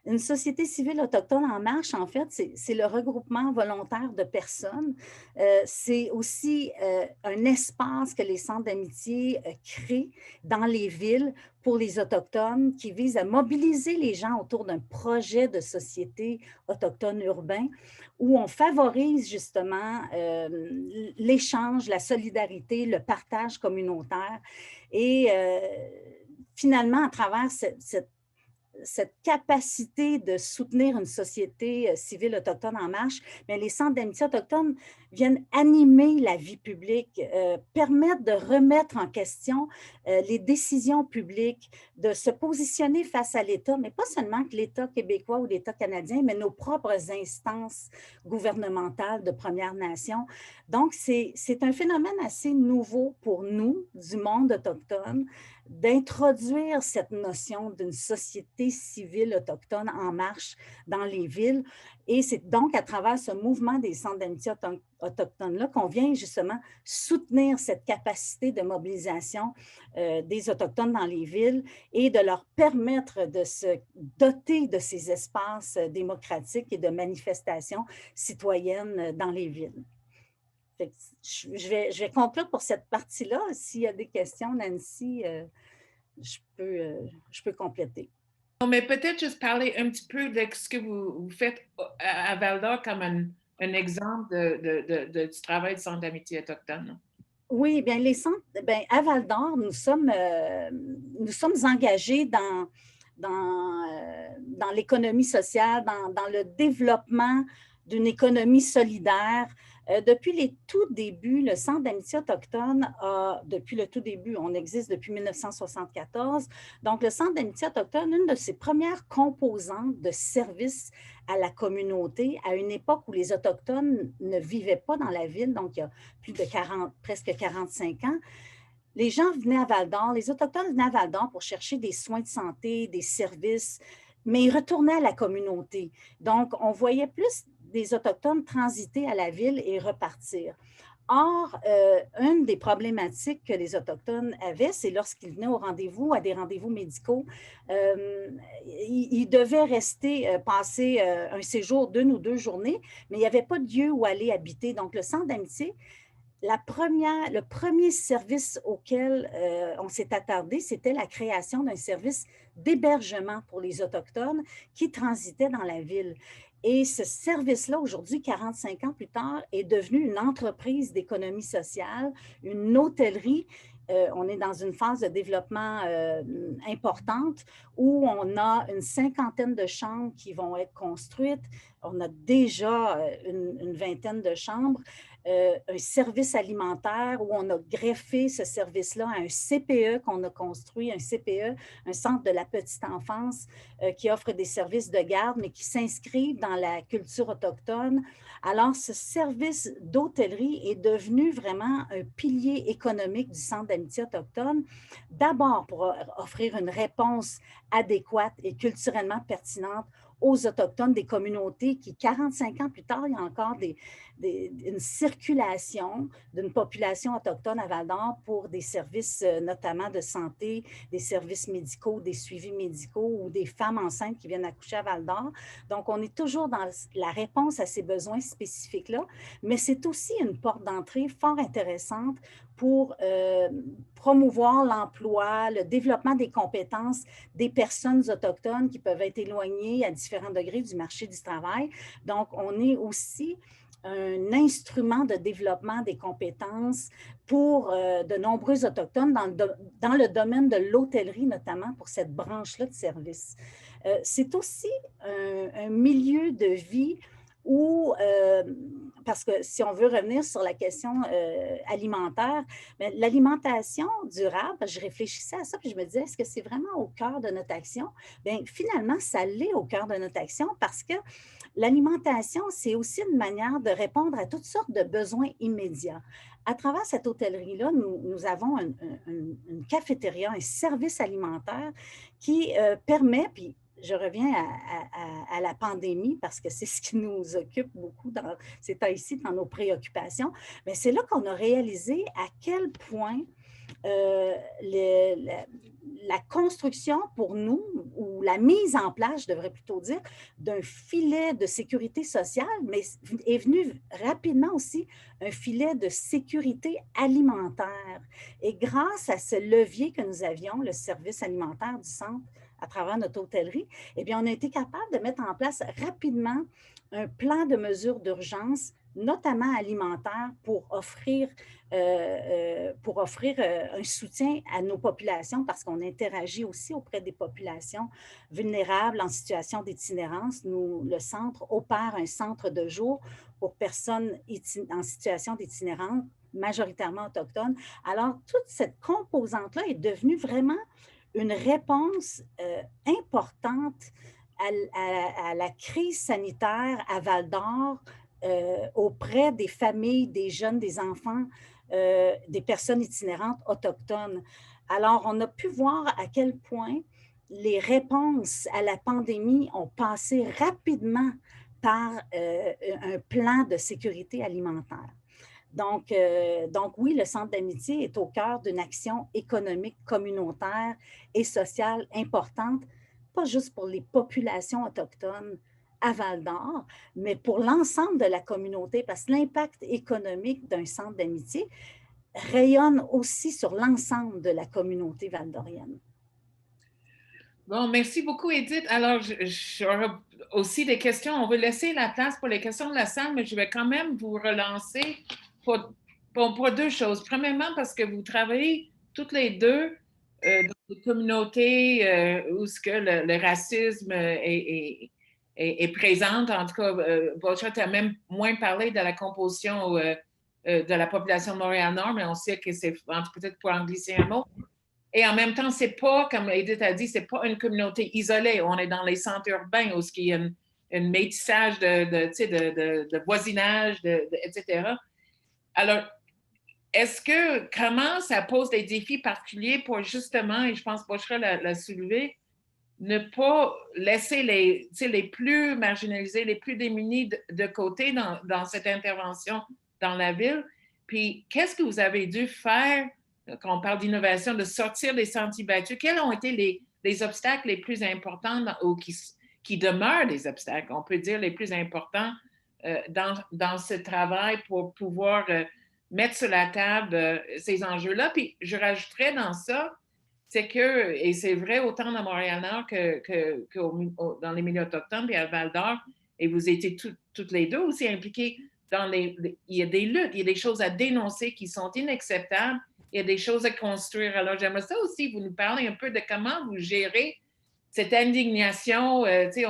S4: Une société civile autochtone en marche, en fait, c'est le regroupement volontaire de personnes. C'est aussi un espace que les centres d'amitié créent dans les villes pour les Autochtones qui vise à mobiliser les gens autour d'un projet de société autochtone urbain où on favorise justement l'échange, la solidarité, le partage communautaire. Et finalement, à travers cette capacité de soutenir une société civile autochtone en marche, bien, les centres d'amitié autochtones viennent animer la vie publique, permettent de remettre en question les décisions publiques, de se positionner face à l'État, mais pas seulement que l'État québécois ou l'État canadien, mais nos propres instances gouvernementales de Premières Nations. Donc, c'est un phénomène assez nouveau pour nous, du monde autochtone, d'introduire cette notion d'une société civile autochtone en marche dans les villes. Et c'est donc à travers ce mouvement des centres d'amitié autochtones-là qu'on vient justement soutenir cette capacité de mobilisation des Autochtones dans les villes et de leur permettre de se doter de ces espaces démocratiques et de manifestations citoyennes dans les villes. Je vais conclure pour cette partie-là. S'il y a des questions, Nancy, je peux compléter.
S2: Mais peut-être juste parler un petit peu de ce que vous faites à Val-d'Or comme un exemple du travail du Centre d'amitié autochtone?
S4: Oui, bien, les centres, bien, à Val-d'Or, nous sommes engagés dans l'économie sociale, dans le développement d'une économie solidaire. Depuis les tout débuts, le Centre d'amitié autochtone depuis le tout début, on existe depuis 1974. Donc, le Centre d'amitié autochtone, une de ses premières composantes de service à la communauté, à une époque où les Autochtones ne vivaient pas dans la ville, donc il y a plus de presque 45 ans, les gens venaient à Val-d'Or, les Autochtones venaient à Val-d'Or pour chercher des soins de santé, des services, mais ils retournaient à la communauté. Donc, on voyait plus des Autochtones transiter à la ville et repartir. Or, une des problématiques que les Autochtones avaient, c'est lorsqu'ils venaient au rendez-vous, à des rendez-vous médicaux, ils devaient rester, passer un séjour d'1 ou 2 journées, mais il n'y avait pas de lieu où aller habiter. Donc, le Centre d'amitié, le premier service auquel on s'est attardé, c'était la création d'un service d'hébergement pour les Autochtones qui transitaient dans la ville. Et ce service-là, aujourd'hui, 45 ans plus tard, est devenu une entreprise d'économie sociale, une hôtellerie. On est dans une phase de développement importante où on a une 50aine de chambres qui vont être construites. On a déjà une 20aine de chambres. Un service alimentaire où on a greffé ce service-là à un CPE qu'on a construit, un CPE, un centre de la petite enfance qui offre des services de garde, mais qui s'inscrivent dans la culture autochtone. Alors, ce service d'hôtellerie est devenu vraiment un pilier économique du Centre d'amitié autochtone, d'abord pour offrir une réponse adéquate et culturellement pertinente aux Autochtones des communautés qui, 45 ans plus tard, il y a encore une circulation d'une population autochtone à Val-d'Or pour des services notamment de santé, des services médicaux, des suivis médicaux ou des femmes enceintes qui viennent accoucher à Val-d'Or. Donc, on est toujours dans la réponse à ces besoins spécifiques-là, mais c'est aussi une porte d'entrée fort intéressante pour promouvoir l'emploi, le développement des compétences des personnes autochtones qui peuvent être éloignées à différents degrés du marché du travail. Donc, on est aussi un instrument de développement des compétences pour de nombreux Autochtones dans le domaine de l'hôtellerie, notamment pour cette branche-là de service. C'est aussi un milieu de vie où, parce que si on veut revenir sur la question alimentaire, l'alimentation durable, je réfléchissais à ça, puis je me disais, est-ce que c'est vraiment au cœur de notre action? Bien, finalement, ça l'est au cœur de notre action parce que l'alimentation, c'est aussi une manière de répondre à toutes sortes de besoins immédiats. À travers cette hôtellerie-là, nous avons une cafétéria, un service alimentaire qui permet, puis je reviens à la pandémie parce que c'est ce qui nous occupe beaucoup dans ces temps-ci, dans nos préoccupations. Mais c'est là qu'on a réalisé à quel point la construction pour nous, ou la mise en place, je devrais plutôt dire, d'un filet de sécurité sociale, mais est venu rapidement aussi un filet de sécurité alimentaire. Et grâce à ce levier que nous avions, le service alimentaire du centre, à travers notre hôtellerie, eh bien, on a été capable de mettre en place rapidement un plan de mesures d'urgence, notamment alimentaire, pour offrir un soutien à nos populations parce qu'on interagit aussi auprès des populations vulnérables en situation d'itinérance. Nous, le centre opère un centre de jour pour personnes en situation d'itinérance, majoritairement autochtones. Alors, toute cette composante-là est devenue vraiment une réponse importante à la crise sanitaire à Val-d'Or auprès des familles, des jeunes, des enfants, des personnes itinérantes autochtones. Alors, on a pu voir à quel point les réponses à la pandémie ont passé rapidement par un plan de sécurité alimentaire. Donc oui, le Centre d'amitié est au cœur d'une action économique, communautaire et sociale importante, pas juste pour les populations autochtones à Val-d'Or, mais pour l'ensemble de la communauté, parce que l'impact économique d'un centre d'amitié rayonne aussi sur l'ensemble de la communauté val-d'orienne.
S2: Bon, merci beaucoup, Edith. Alors, j'aurai aussi des questions. On va laisser la place pour les questions de la salle, mais je vais quand même vous relancer pour deux choses. Premièrement, parce que vous travaillez toutes les deux dans des communautés où ce que le racisme est présent. En tout cas, Bocha, tu as même moins parlé de la composition de la population de Montréal-Nord, mais on sait que c'est peut-être pour en glisser un mot. Et en même temps, c'est pas, comme Edith a dit, c'est pas une communauté isolée. On est dans les centres urbains où il y a un métissage de voisinage, etc. Alors, comment ça pose des défis particuliers pour justement, et je pense que Bochra l'a soulevé, ne pas laisser les plus marginalisés, les plus démunis de côté dans cette intervention dans la ville? Puis, qu'est-ce que vous avez dû faire quand on parle d'innovation, de sortir des sentiers battus? Quels ont été les obstacles les plus importants ou qui demeurent des obstacles, on peut dire les plus importants dans ce travail pour pouvoir mettre sur la table ces enjeux-là? Puis je rajouterais dans ça, c'est que, et c'est vrai autant dans Montréal-Nord que dans les milieux autochtones et à Val-d'Or, et vous étiez toutes les deux aussi impliquées dans il y a des luttes, il y a des choses à dénoncer qui sont inacceptables, il y a des choses à construire. Alors, j'aimerais ça aussi, vous nous parlez un peu de comment vous gérez cette indignation. Tu sais,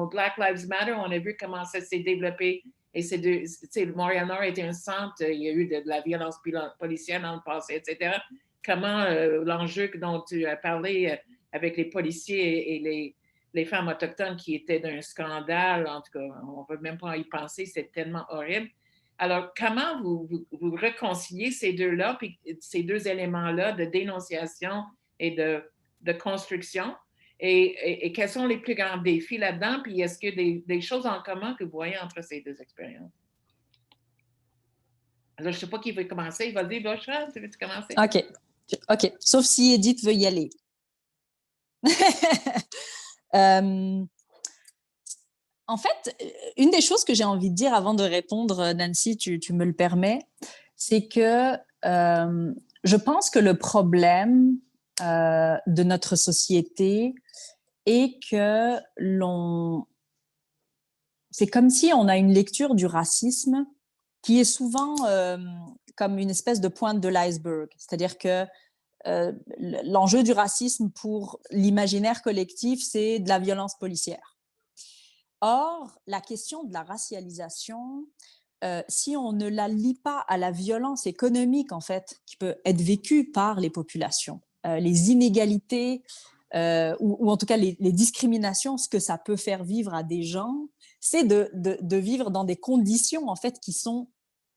S2: Black Lives Matter, on a vu comment ça s'est développé. Et Montréal-Nord était un centre, il y a eu de la violence policière dans le passé, etc. Comment l'enjeu dont tu as parlé avec les policiers et les femmes autochtones qui étaient d'un scandale, en tout cas, on ne peut même pas y penser, c'est tellement horrible. Alors, comment vous réconciliez ces deux-là, puis ces deux éléments-là de dénonciation et de construction? Et quels sont les plus grands défis là-dedans? Puis est-ce qu'il y a des choses en commun que vous voyez entre ces deux expériences? Alors, je ne sais pas qui veut commencer. Vas-y, Bochra, tu veux-tu commencer?
S3: OK. Sauf si Edith veut y aller. En fait, une des choses que j'ai envie de dire avant de répondre, Nancy, tu me le permets, c'est que je pense que le problème de notre société est que c'est comme si on a une lecture du racisme qui est souvent comme une espèce de pointe de l'iceberg. C'est-à-dire que l'enjeu du racisme pour l'imaginaire collectif, c'est de la violence policière. Or, la question de la racialisation, si on ne la lie pas à la violence économique, en fait, qui peut être vécue par les populations, les inégalités, ou en tout cas les discriminations, ce que ça peut faire vivre à des gens, c'est de vivre dans des conditions, en fait, qui sont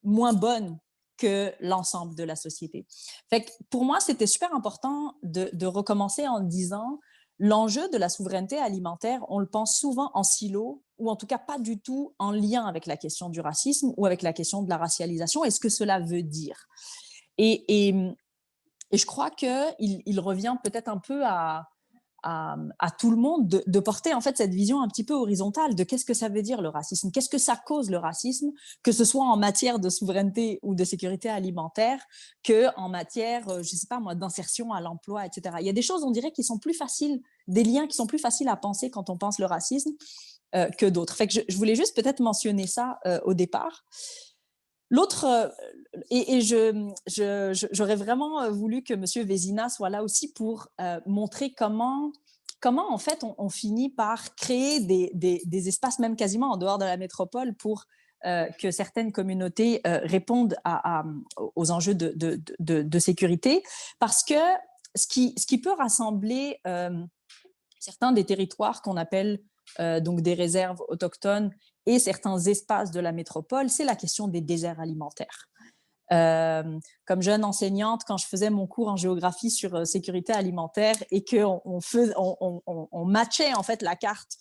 S3: moins bonnes que l'ensemble de la société. Fait que pour moi, c'était super important de recommencer en disant l'enjeu de la souveraineté alimentaire, on le pense souvent en silo, ou en tout cas pas du tout en lien avec la question du racisme ou avec la question de la racialisation et ce que cela veut dire. Et je crois qu'il revient peut-être un peu à tout le monde de porter en fait cette vision un petit peu horizontale de qu'est-ce que ça veut dire le racisme, qu'est-ce que ça cause le racisme, que ce soit en matière de souveraineté ou de sécurité alimentaire, qu'en matière, je sais pas moi, d'insertion à l'emploi, etc. Il y a des choses, on dirait, qui sont plus faciles, des liens qui sont plus faciles à penser quand on pense le racisme que d'autres. Fait que je voulais juste peut-être mentionner ça au départ. L'autre, et j'aurais vraiment voulu que M. Vézina soit là aussi pour montrer comment en fait on finit par créer des espaces même quasiment en dehors de la métropole pour que certaines communautés répondent aux enjeux de sécurité, parce que ce qui peut rassembler certains des territoires qu'on appelle donc des réserves autochtones et certains espaces de la métropole, c'est la question des déserts alimentaires. Comme jeune enseignante, quand je faisais mon cours en géographie sur sécurité alimentaire et qu'on matchait en fait la carte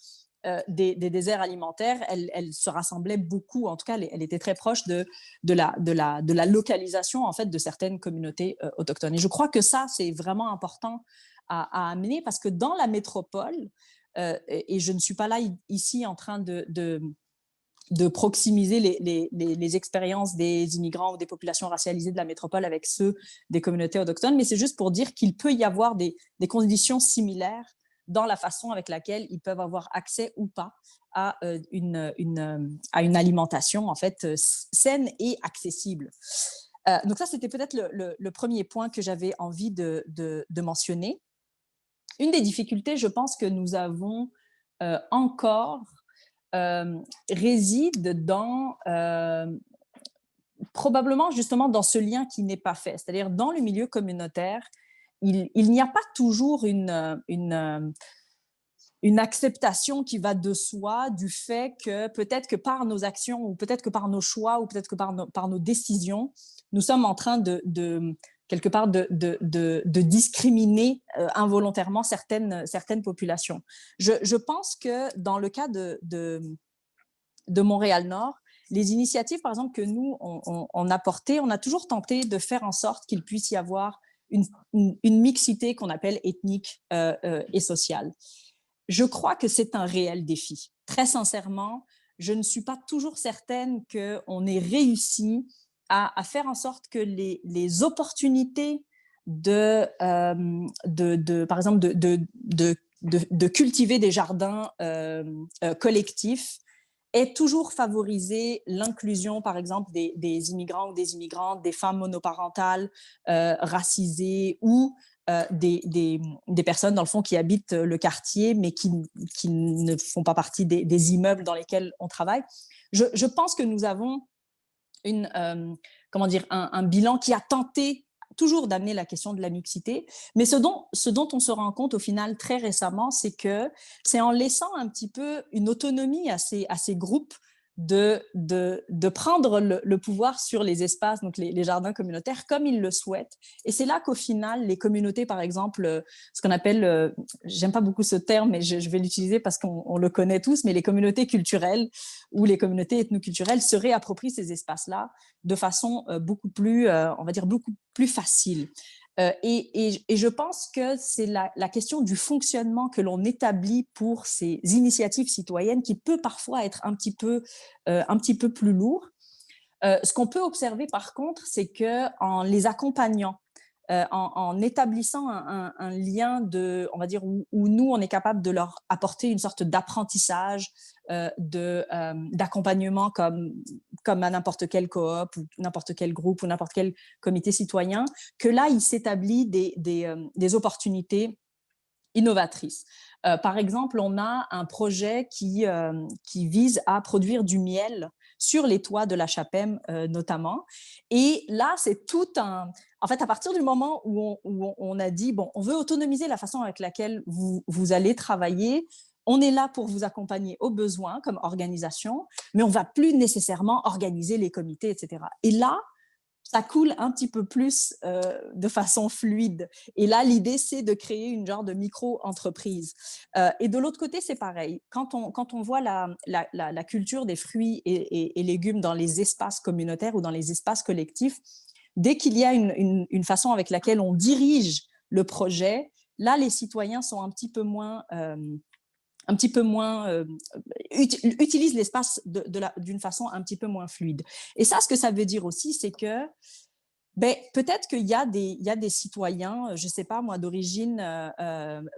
S3: des déserts alimentaires, elle se rassemblait beaucoup, en tout cas elle était très proche de la localisation en fait de certaines communautés autochtones. Et je crois que ça, c'est vraiment important à amener, parce que dans la métropole, et je ne suis pas là ici en train de proximiser les expériences des immigrants ou des populations racialisées de la métropole avec ceux des communautés autochtones, mais c'est juste pour dire qu'il peut y avoir des conditions similaires dans la façon avec laquelle ils peuvent avoir accès ou pas à une alimentation en fait saine et accessible. Donc ça, c'était peut-être le premier point que j'avais envie de mentionner. Une des difficultés, je pense, que nous avons encore réside dans probablement justement dans ce lien qui n'est pas fait. C'est-à-dire dans le milieu communautaire, il n'y a pas toujours une acceptation qui va de soi du fait que peut-être que par nos actions ou peut-être que par nos choix ou peut-être que par nos décisions, nous sommes en train quelque part de discriminer involontairement certaines populations. Je pense que dans le cas de Montréal-Nord, les initiatives, par exemple, que nous, on a portées, on a toujours tenté de faire en sorte qu'il puisse y avoir une mixité qu'on appelle ethnique et sociale. Je crois que c'est un réel défi. Très sincèrement, je ne suis pas toujours certaine qu'on ait réussi à faire en sorte que les opportunités par exemple, de cultiver des jardins collectifs aient toujours favorisé l'inclusion, par exemple, des immigrants ou des immigrantes, des femmes monoparentales, racisées ou des personnes, dans le fond, qui habitent le quartier, mais qui ne font pas partie des immeubles dans lesquels on travaille. Je pense que nous avons un bilan qui a tenté toujours d'amener la question de la mixité, mais ce dont on se rend compte au final très récemment, c'est que c'est en laissant un petit peu une autonomie à ces groupes de prendre le pouvoir sur les espaces, donc les jardins communautaires, comme ils le souhaitent. Et c'est là qu'au final, les communautés, par exemple, ce qu'on appelle, j'aime pas beaucoup ce terme, mais je vais l'utiliser parce qu'on le connaît tous, mais les communautés culturelles ou les communautés ethnoculturelles se réapproprient ces espaces-là de façon beaucoup plus, on va dire, beaucoup plus facile. Et je pense que c'est la question du fonctionnement que l'on établit pour ces initiatives citoyennes qui peut parfois être un petit peu plus lourd. Ce qu'on peut observer par contre, c'est qu'en les accompagnant, en établissant un lien on va dire, où nous, on est capable de leur apporter une sorte d'apprentissage, d'accompagnement comme à n'importe quelle coop ou n'importe quel groupe ou n'importe quel comité citoyen, que là, il s'établit des opportunités innovatrices. Par exemple, on a un projet qui vise à produire du miel sur les toits de la Chapem notamment. Et là, c'est tout un... En fait, à partir du moment où on a dit, bon, on veut autonomiser la façon avec laquelle vous allez travailler, on est là pour vous accompagner aux besoins comme organisation, mais on ne va plus nécessairement organiser les comités, etc. Et là, ça coule un petit peu plus de façon fluide. Et là, l'idée, c'est de créer une genre de micro-entreprise. Et de l'autre côté, c'est pareil. Quand on voit la culture des fruits et légumes dans les espaces communautaires ou dans les espaces collectifs, dès qu'il y a une façon avec laquelle on dirige le projet, là, les citoyens sont un petit peu moins utilisent l'espace d'une façon un petit peu moins fluide. Et ça, ce que ça veut dire aussi, c'est que peut-être qu'il y a des citoyens, je ne sais pas moi, d'origine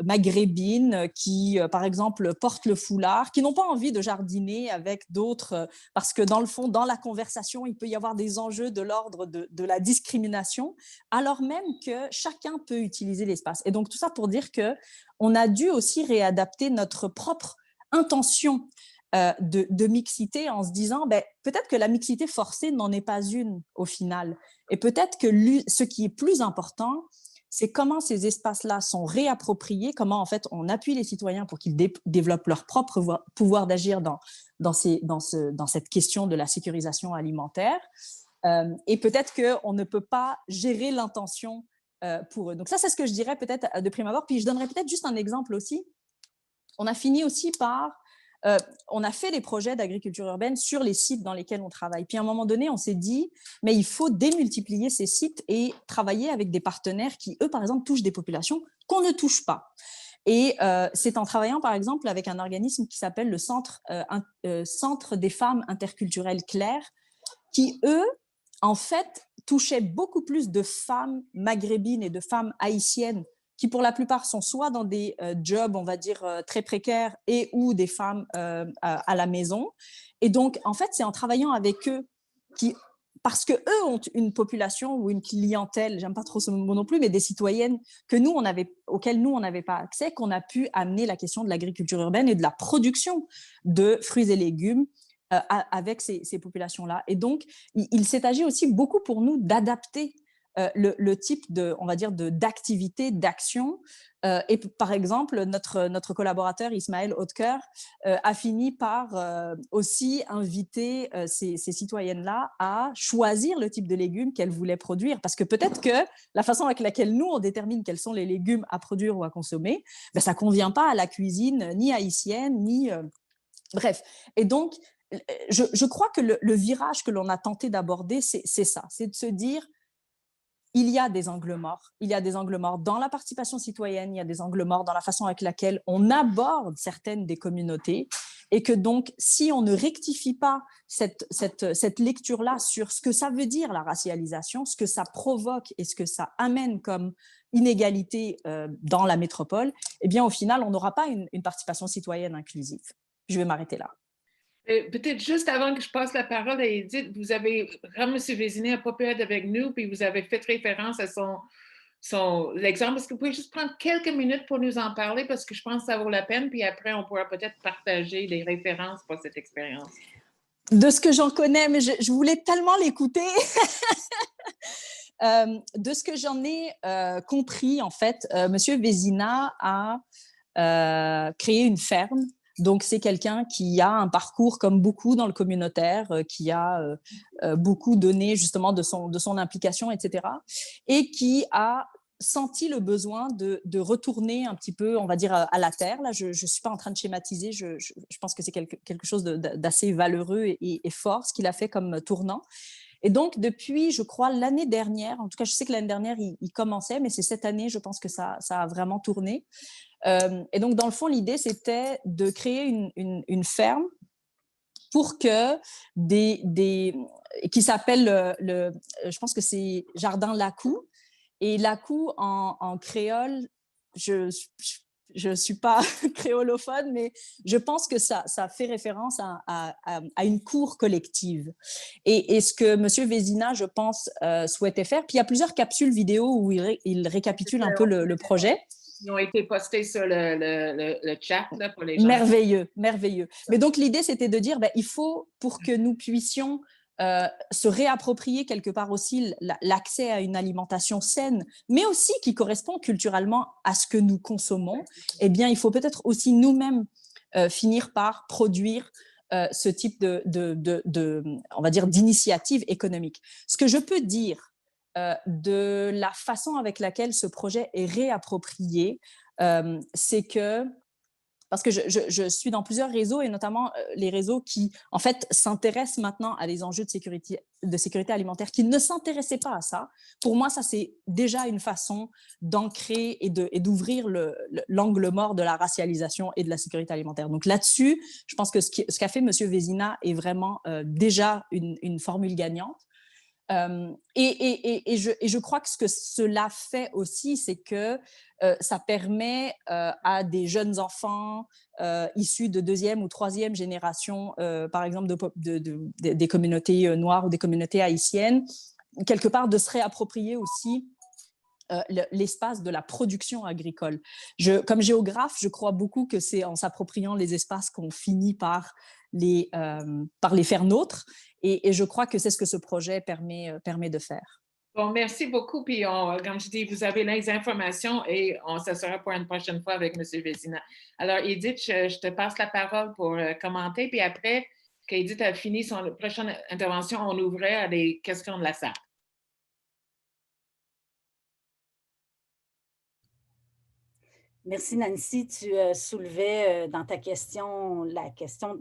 S3: maghrébine qui, par exemple, portent le foulard, qui n'ont pas envie de jardiner avec d'autres, parce que dans le fond, dans la conversation, il peut y avoir des enjeux de l'ordre de la discrimination, alors même que chacun peut utiliser l'espace. Et donc, tout ça pour dire qu'on a dû aussi réadapter notre propre intention de mixité en se disant peut-être que la mixité forcée n'en est pas une au final. Et peut-être que ce qui est plus important, c'est comment ces espaces-là sont réappropriés, comment en fait on appuie les citoyens pour qu'ils développent leur propre pouvoir d'agir dans cette question de la sécurisation alimentaire. Et peut-être qu'on ne peut pas gérer l'intention pour eux. Donc ça, c'est ce que je dirais peut-être de prime abord. Puis je donnerais peut-être juste un exemple aussi. On a fini aussi par... on a fait des projets d'agriculture urbaine sur les sites dans lesquels on travaille. Puis à un moment donné, on s'est dit, mais il faut démultiplier ces sites et travailler avec des partenaires qui, eux, par exemple, touchent des populations qu'on ne touche pas. Et c'est en travaillant, par exemple, avec un organisme qui s'appelle le Centre des femmes interculturelles Claire, qui, eux, en fait, touchaient beaucoup plus de femmes maghrébines et de femmes haïtiennes qui pour la plupart sont soit dans des jobs, on va dire, très précaires et ou des femmes à la maison. Et donc, en fait, c'est en travaillant avec eux parce qu'eux ont une population ou une clientèle, j'aime pas trop ce mot non plus, mais des citoyennes auxquelles nous, on n'avait pas accès, qu'on a pu amener la question de l'agriculture urbaine et de la production de fruits et légumes avec ces populations-là. Et donc, il s'est agi aussi beaucoup pour nous d'adapter le type on va dire, d'activité, d'action. Et par exemple, notre collaborateur Ismaël Hautecoeur a fini par aussi inviter ces citoyennes-là à choisir le type de légumes qu'elles voulaient produire. Parce que peut-être que la façon avec laquelle nous, on détermine quels sont les légumes à produire ou à consommer, ben, ça ne convient pas à la cuisine ni haïtienne, ni... bref. Et donc, je crois que le virage que l'on a tenté d'aborder, c'est ça, c'est de se dire, il y a des angles morts. Il y a des angles morts dans la participation citoyenne, il y a des angles morts dans la façon avec laquelle on aborde certaines des communautés, et que donc, si on ne rectifie pas cette lecture-là sur ce que ça veut dire la racialisation, ce que ça provoque et ce que ça amène comme inégalité dans la métropole, eh bien, au final, on n'aura pas une participation citoyenne inclusive. Je vais m'arrêter là.
S2: Peut-être juste avant que je passe la parole à Edith, vous avez, quand M. Vézina n'a pas pu être avec nous, puis vous avez fait référence à l'exemple. Est-ce que vous pouvez juste prendre quelques minutes pour nous en parler, parce que je pense que ça vaut la peine, puis après, on pourra peut-être partager des références pour cette expérience.
S3: De ce que j'en connais, mais je voulais tellement l'écouter. De ce que j'en ai compris, en fait, M. Vézina a créé une ferme. Donc, c'est quelqu'un qui a un parcours comme beaucoup dans le communautaire, qui a beaucoup donné justement de son implication, etc. Et qui a senti le besoin de retourner un petit peu, on va dire, à la terre. Là, je ne suis pas en train de schématiser, je pense que c'est quelque chose d'assez valeureux et fort, ce qu'il a fait comme tournant. Et donc, depuis, je crois, l'année dernière, en tout cas, je sais que l'année dernière, il commençait, mais c'est cette année, je pense que ça a vraiment tourné. Et donc, dans le fond, l'idée, c'était de créer une ferme pour que qui s'appelle, je pense que c'est Jardin Lacou. Et Lacou, en créole, je ne suis pas créolophone, mais je pense que ça fait référence à une cour collective. Et ce que M. Vézina, je pense, souhaitait faire, puis il y a plusieurs capsules vidéo où il récapitule un peu le projet.
S2: Ils ont été postés sur le chat là, pour les gens.
S3: Merveilleux, merveilleux. Mais donc, l'idée, c'était de dire, il faut, pour que nous puissions se réapproprier quelque part aussi l'accès à une alimentation saine, mais aussi qui correspond culturellement à ce que nous consommons, eh bien, il faut peut-être aussi nous-mêmes finir par produire ce type on va dire, d'initiative économique. Ce que je peux dire de la façon avec laquelle ce projet est réapproprié, c'est que, parce que je suis dans plusieurs réseaux, et notamment les réseaux qui, en fait, s'intéressent maintenant à des enjeux de sécurité alimentaire, qui ne s'intéressaient pas à ça. Pour moi, ça, c'est déjà une façon d'ancrer et d'ouvrir l'angle mort de la racialisation et de la sécurité alimentaire. Donc là-dessus, je pense que ce qu'a fait M. Vézina est vraiment déjà une formule gagnante. Et je crois que ce que cela fait aussi, c'est que ça permet à des jeunes enfants issus de deuxième ou troisième génération, par exemple des communautés noires ou des communautés haïtiennes, quelque part de se réapproprier aussi l'espace de la production agricole. Comme géographe, je crois beaucoup que c'est en s'appropriant les espaces qu'on finit par les faire nôtres. Et je crois que c'est ce que ce projet permet de faire.
S2: Bon, merci beaucoup. Puis, comme je dis, vous avez les informations et on se sera pour une prochaine fois avec M. Vézina. Alors, Edith, je te passe la parole pour commenter. Puis après, qu'Edith a fini son prochaine intervention, on ouvrait à des questions de la salle.
S4: Merci, Nancy. Tu soulevais dans ta question la question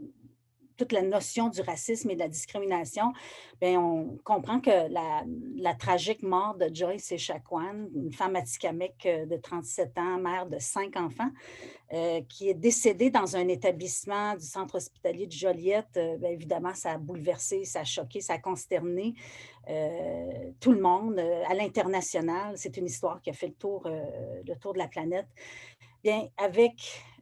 S4: toute la notion du racisme et de la discrimination, bien, on comprend que la tragique mort de Joyce Echaquan, une femme atikamekw de 37 ans, mère de 5 enfants, qui est décédée dans un établissement du centre hospitalier de Joliette, bien évidemment, ça a bouleversé, ça a choqué, ça a consterné tout le monde à l'international. C'est une histoire qui a fait le tour de la planète. Bien, avec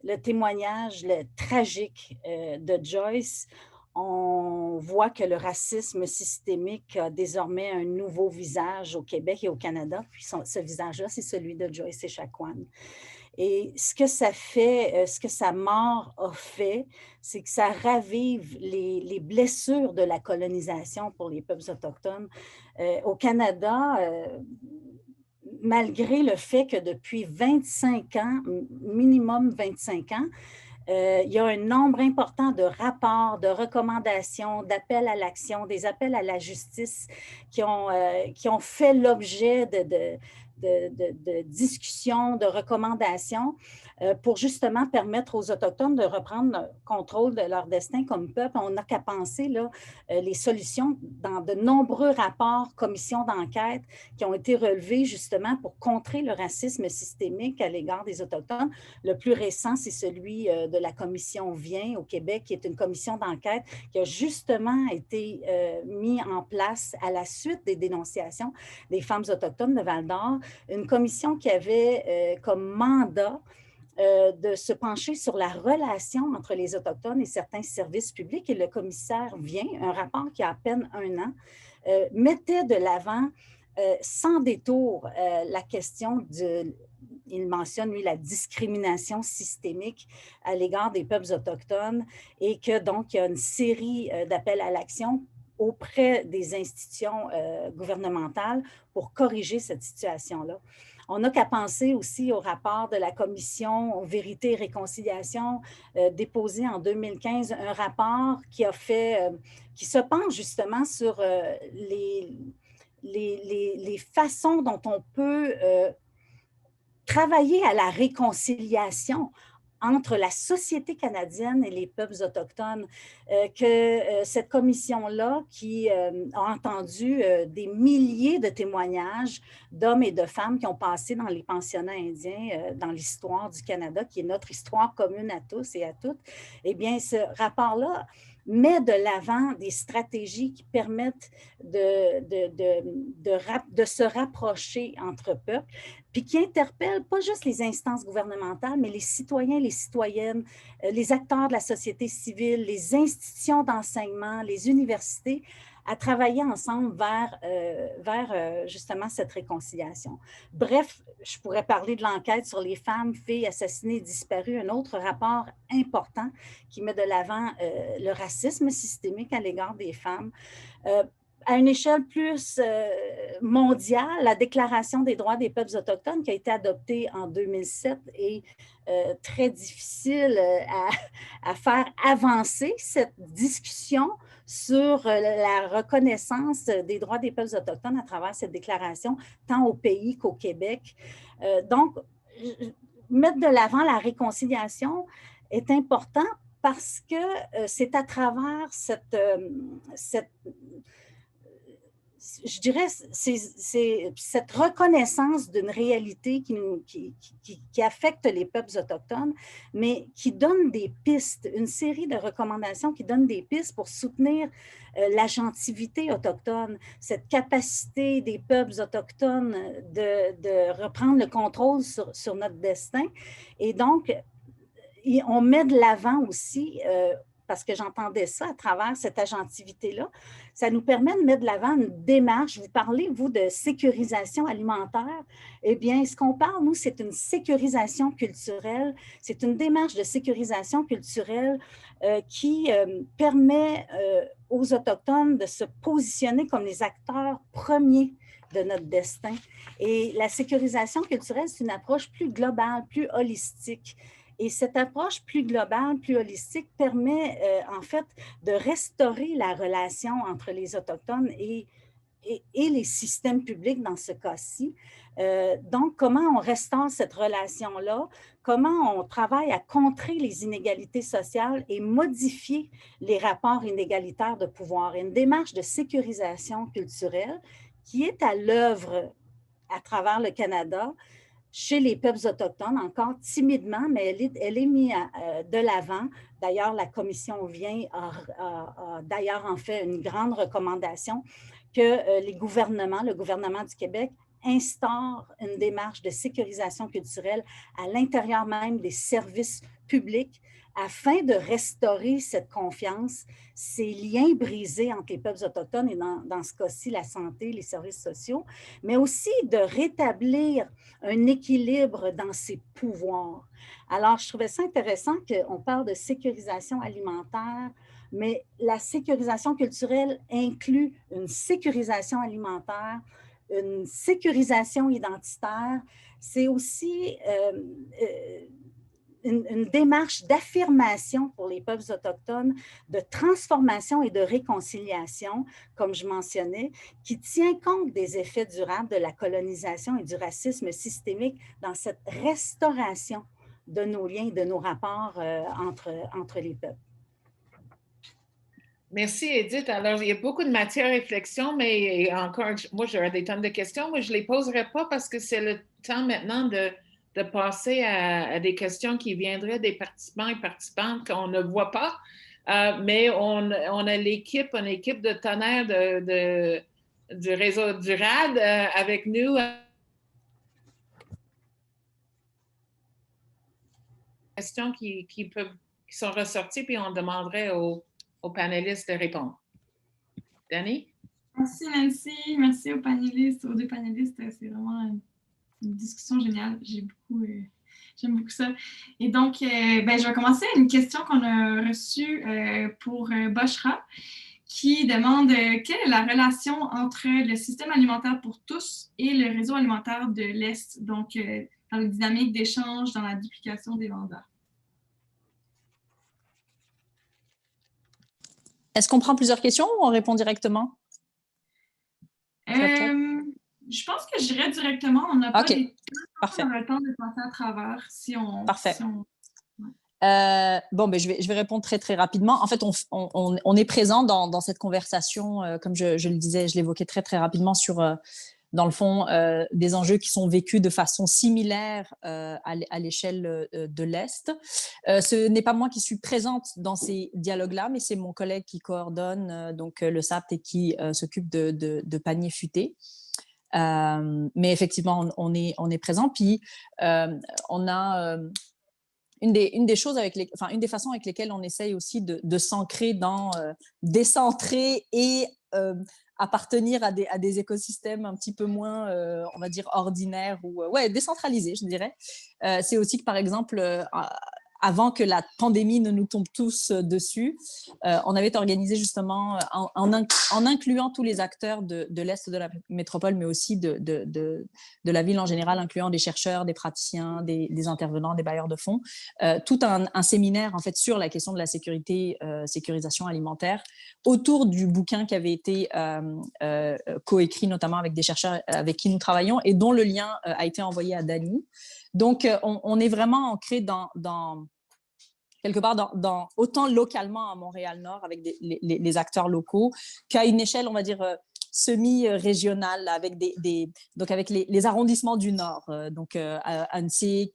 S4: le témoignage tragique de Joyce, on voit que le racisme systémique a désormais un nouveau visage au Québec et au Canada. Puis ce visage-là, c'est celui de Joyce Echaquan. Et ce que ça fait, ce que sa mort a fait, c'est que ça ravive les blessures de la colonisation pour les peuples autochtones. Au Canada, malgré le fait que depuis 25 ans, minimum 25 ans, il y a un nombre important de rapports, de recommandations, d'appels à l'action, des appels à la justice qui ont fait l'objet de discussions, de recommandations pour justement permettre aux Autochtones de reprendre le contrôle de leur destin comme peuple. On n'a qu'à penser là, les solutions dans de nombreux rapports, commissions d'enquête qui ont été relevés justement pour contrer le racisme systémique à l'égard des Autochtones. Le plus récent, c'est celui de la commission Vient au Québec, qui est une commission d'enquête qui a justement été mise en place à la suite des dénonciations des femmes autochtones de Val-d'Or. Une commission qui avait comme mandat de se pencher sur la relation entre les Autochtones et certains services publics. Et le commissaire Vient, un rapport qui a à peine 1 an, mettait de l'avant sans détour la question il mentionne, lui, la discrimination systémique à l'égard des peuples autochtones et que donc il y a une série d'appels à l'action auprès des institutions gouvernementales pour corriger cette situation-là. On n'a qu'à penser aussi au rapport de la commission Vérité et Réconciliation déposé en 2015, un rapport qui se penche justement sur les façons dont on peut travailler à la réconciliation entre la société canadienne et les peuples autochtones, cette commission-là qui a entendu des milliers de témoignages d'hommes et de femmes qui ont passé dans les pensionnats indiens dans l'histoire du Canada, qui est notre histoire commune à tous et à toutes, eh bien, ce rapport-là met de l'avant des stratégies qui permettent de se rapprocher entre peuples, puis qui interpellent pas juste les instances gouvernementales, mais les citoyens, les citoyennes, les acteurs de la société civile, les institutions d'enseignement, les universités, à travailler ensemble vers justement cette réconciliation. Bref, je pourrais parler de l'enquête sur les femmes, filles assassinées et disparues, un autre rapport important qui met de l'avant le racisme systémique à l'égard des femmes. À une échelle plus mondiale, la Déclaration des droits des peuples autochtones qui a été adoptée en 2007 est très difficile à faire avancer cette discussion sur la reconnaissance des droits des peuples autochtones à travers cette déclaration, tant au pays qu'au Québec. Donc, mettre de l'avant la réconciliation est important parce que c'est à travers je dirais, c'est cette reconnaissance d'une réalité qui affecte les peuples autochtones, mais qui donne des pistes, une série de recommandations qui donnent des pistes pour soutenir l'agentivité autochtone, cette capacité des peuples autochtones de reprendre le contrôle sur notre destin. Et donc, on met de l'avant aussi parce que j'entendais ça à travers cette agentivité-là, ça nous permet de mettre de l'avant une démarche. Vous parlez, vous, de sécurisation alimentaire. Eh bien, ce qu'on parle, nous, c'est une sécurisation culturelle. C'est une démarche de sécurisation culturelle qui permet aux Autochtones de se positionner comme les acteurs premiers de notre destin. Et la sécurisation culturelle, c'est une approche plus globale, plus holistique. Et cette approche plus globale, plus holistique, permet en fait de restaurer la relation entre les Autochtones et les systèmes publics dans ce cas-ci, Donc, comment on restaure cette relation-là? Comment on travaille à contrer les inégalités sociales et modifier les rapports inégalitaires de pouvoir? Une démarche de sécurisation culturelle qui est à l'œuvre à travers le Canada, chez les peuples autochtones, encore timidement, mais elle est mise de l'avant. D'ailleurs, la Commission a d'ailleurs en fait une grande recommandation que le gouvernement du Québec, instaure une démarche de sécurisation culturelle à l'intérieur même des services publics afin de restaurer cette confiance, ces liens brisés entre les peuples autochtones et dans ce cas-ci, la santé, les services sociaux, mais aussi de rétablir un équilibre dans ses pouvoirs. Alors, je trouvais ça intéressant qu'on parle de sécurisation alimentaire, mais la sécurisation culturelle inclut une sécurisation alimentaire, une sécurisation identitaire. C'est aussi une démarche d'affirmation pour les peuples autochtones, de transformation et de réconciliation, comme je mentionnais, qui tient compte des effets durables de la colonisation et du racisme systémique dans cette restauration de nos liens et de nos rapports entre les peuples.
S2: Merci, Edith. Alors, il y a beaucoup de matière à réflexion, mais encore, moi, j'aurais des tonnes de questions. Moi, je ne les poserai pas parce que c'est le temps maintenant de passer à des questions qui viendraient des participants et participantes qu'on ne voit pas. Mais on a une équipe de tonnerre du réseau du RAD avec nous. Questions qui sont ressorties, puis on demanderait aux panélistes de répondre. Dani?
S1: Merci Nancy, merci aux panélistes, aux deux panélistes. C'est vraiment une discussion géniale. J'aime beaucoup ça. Et donc, je vais commencer avec une question qu'on a reçue pour Boshra, qui demande quelle est la relation entre le système alimentaire pour tous et le réseau alimentaire de l'Est, donc dans la dynamique d'échange, dans la duplication des vendeurs.
S3: Est-ce qu'on prend plusieurs questions ou on répond directement?
S1: Je pense que j'irai directement. On n'a pas
S3: OK.
S1: Parfait. On a le temps de passer à travers si on...
S3: Parfait.
S1: Si on...
S3: Je vais répondre très, très rapidement. En fait, on est présent dans cette conversation, comme je le disais, je l'évoquais très, très rapidement sur... dans le fond, des enjeux qui sont vécus de façon similaire à l'échelle de l'Est. Ce n'est pas moi qui suis présente dans ces dialogues-là, mais c'est mon collègue qui coordonne le SAPT et qui s'occupe de paniers futés. Mais effectivement, on est présent. Puis, on a... une des façons avec lesquelles on essaye aussi de s'ancrer dans décentrer et appartenir à des écosystèmes un petit peu moins, on va dire, ordinaires ou décentralisés, je dirais. C'est aussi que, par exemple, avant que la pandémie ne nous tombe tous dessus, on avait organisé justement, en incluant tous les acteurs de l'Est de la métropole, mais aussi de la ville en général, incluant des chercheurs, des praticiens, des intervenants, des bailleurs de fonds, tout un séminaire en fait sur la question de la sécurisation alimentaire, autour du bouquin qui avait été coécrit notamment avec des chercheurs avec qui nous travaillons et dont le lien a été envoyé à Dani. Donc, on est vraiment ancré quelque part autant localement à Montréal-Nord avec les acteurs locaux qu'à une échelle, on va dire, semi-régionale avec avec les arrondissements du Nord, Annecy,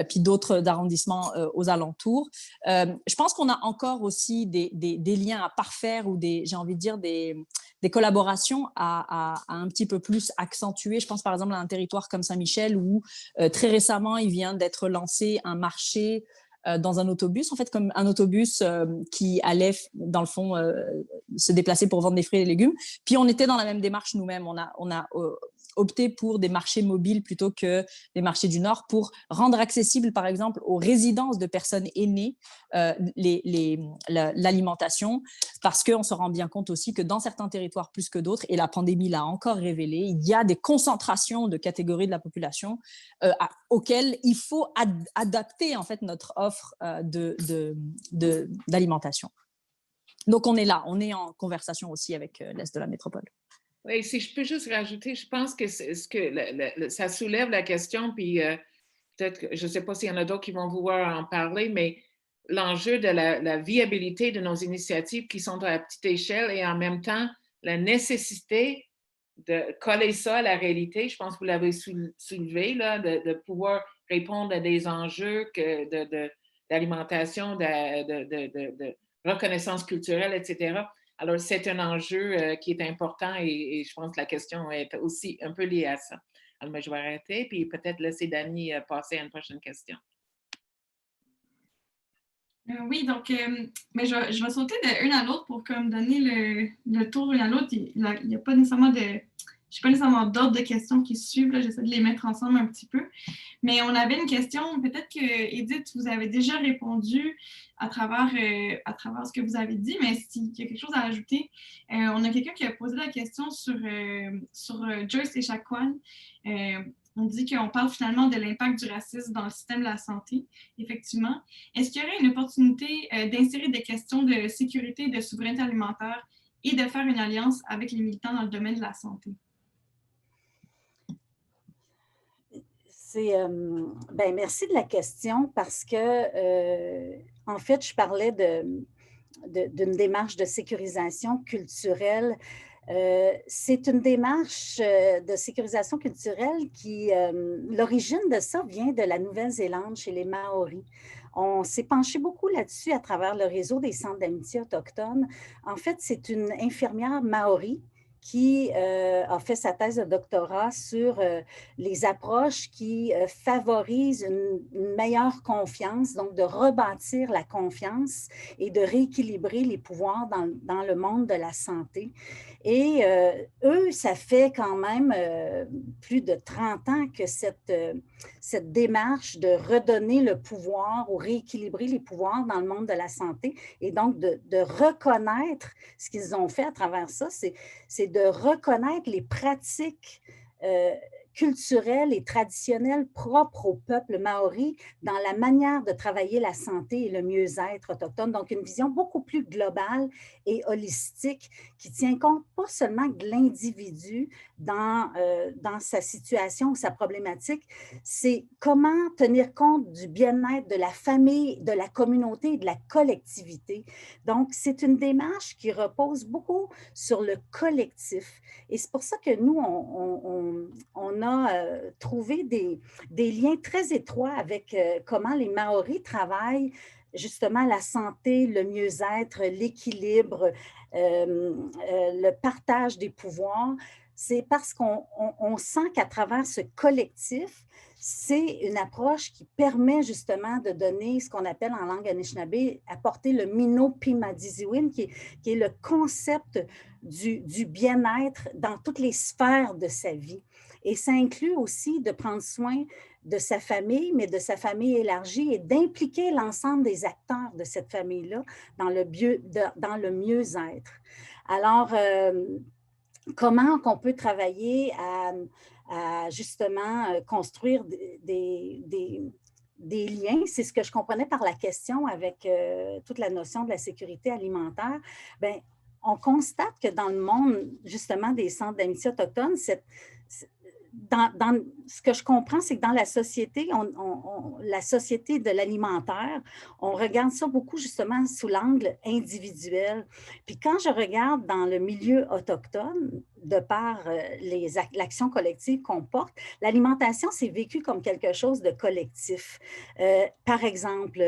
S3: puis d'autres arrondissements aux alentours. Je pense qu'on a encore aussi des liens à parfaire ou j'ai envie de dire des collaborations à un petit peu plus accentuer. Je pense par exemple à un territoire comme Saint-Michel où très récemment, il vient d'être lancé un marché dans un autobus, en fait, comme un autobus qui allait, dans le fond, se déplacer pour vendre des fruits et légumes. Puis, on était dans la même démarche nous-mêmes. On a opté pour des marchés mobiles plutôt que des marchés du Nord pour rendre accessible, par exemple, aux résidences de personnes aînées l'alimentation, parce qu'on se rend bien compte aussi que dans certains territoires plus que d'autres, et la pandémie l'a encore révélé, il y a des concentrations de catégories de la population auxquelles il faut adapter en fait notre offre d'alimentation. Donc on est là, on est en conversation aussi avec l'Est de la métropole.
S2: Oui, si je peux juste rajouter, je pense que, ça soulève la question, puis peut-être que je ne sais pas s'il y en a d'autres qui vont vouloir en parler, mais l'enjeu de la viabilité de nos initiatives qui sont à la petite échelle et en même temps la nécessité de coller ça à la réalité. Je pense que vous l'avez soulevé, là, de pouvoir répondre à des enjeux d'alimentation, de reconnaissance culturelle, etc. Alors, c'est un enjeu qui est important et je pense que la question est aussi un peu liée à ça. Alors, je vais arrêter puis peut-être laisser Dani passer à une prochaine question.
S1: Oui, donc, mais je vais sauter de l'une à l'autre pour comme donner le tour l'une à l'autre. Il n'y a pas nécessairement je n'ai pas nécessairement d'ordre de questions qui suivent. J'essaie de les mettre ensemble un petit peu. Mais on avait une question, peut-être que, Edith, vous avez déjà répondu à travers ce que vous avez dit, mais s'il y a quelque chose à ajouter, on a quelqu'un qui a posé la question sur Joyce et Echaquan. On dit qu'on parle finalement de l'impact du racisme dans le système de la santé, effectivement. Est-ce qu'il y aurait une opportunité d'insérer des questions de sécurité et de souveraineté alimentaire et de faire une alliance avec les militants dans le domaine de la santé?
S4: Ben, merci de la question parce que, en fait, je parlais d'une démarche de sécurisation culturelle. C'est une démarche de sécurisation culturelle qui, l'origine de ça vient de la Nouvelle-Zélande chez les Maoris. On s'est penché beaucoup là-dessus à travers le réseau des centres d'amitié autochtones. En fait, c'est une infirmière maori qui a fait sa thèse de doctorat sur les approches qui favorisent une meilleure confiance, donc de rebâtir la confiance et de rééquilibrer les pouvoirs dans le monde de la santé. Et eux, ça fait quand même plus de 30 ans que cette démarche de redonner le pouvoir ou rééquilibrer les pouvoirs dans le monde de la santé et donc de reconnaître ce qu'ils ont fait à travers ça, c'est de reconnaître les pratiques culturelles et traditionnelles propres au peuple maori dans la manière de travailler la santé et le mieux-être autochtone. Donc, une vision beaucoup plus globale et holistique qui tient compte pas seulement de l'individu dans sa situation ou sa problématique, c'est comment tenir compte du bien-être de la famille, de la communauté et de la collectivité. Donc, c'est une démarche qui repose beaucoup sur le collectif. Et c'est pour ça que nous, on a trouvé des liens très étroits avec comment les Maoris travaillent justement la santé, le mieux-être, l'équilibre, le partage des pouvoirs. C'est parce qu'on sent qu'à travers ce collectif, c'est une approche qui permet justement de donner ce qu'on appelle en langue anishinaabe, apporter le mino pimadiziwin, qui est le concept du bien-être dans toutes les sphères de sa vie. Et ça inclut aussi de prendre soin de sa famille, mais de sa famille élargie et d'impliquer l'ensemble des acteurs de cette famille-là dans le mieux-être. Alors, comment on peut travailler à justement construire des liens, c'est ce que je comprenais par la question avec toute la notion de la sécurité alimentaire. Bien, on constate que dans le monde, justement, des centres d'amitié autochtones, dans ce que je comprends, c'est que dans la société, la société de l'alimentaire, on regarde ça beaucoup justement sous l'angle individuel. Puis quand je regarde dans le milieu autochtone, de par l'action collective qu'on porte, l'alimentation, c'est vécu comme quelque chose de collectif. Par exemple,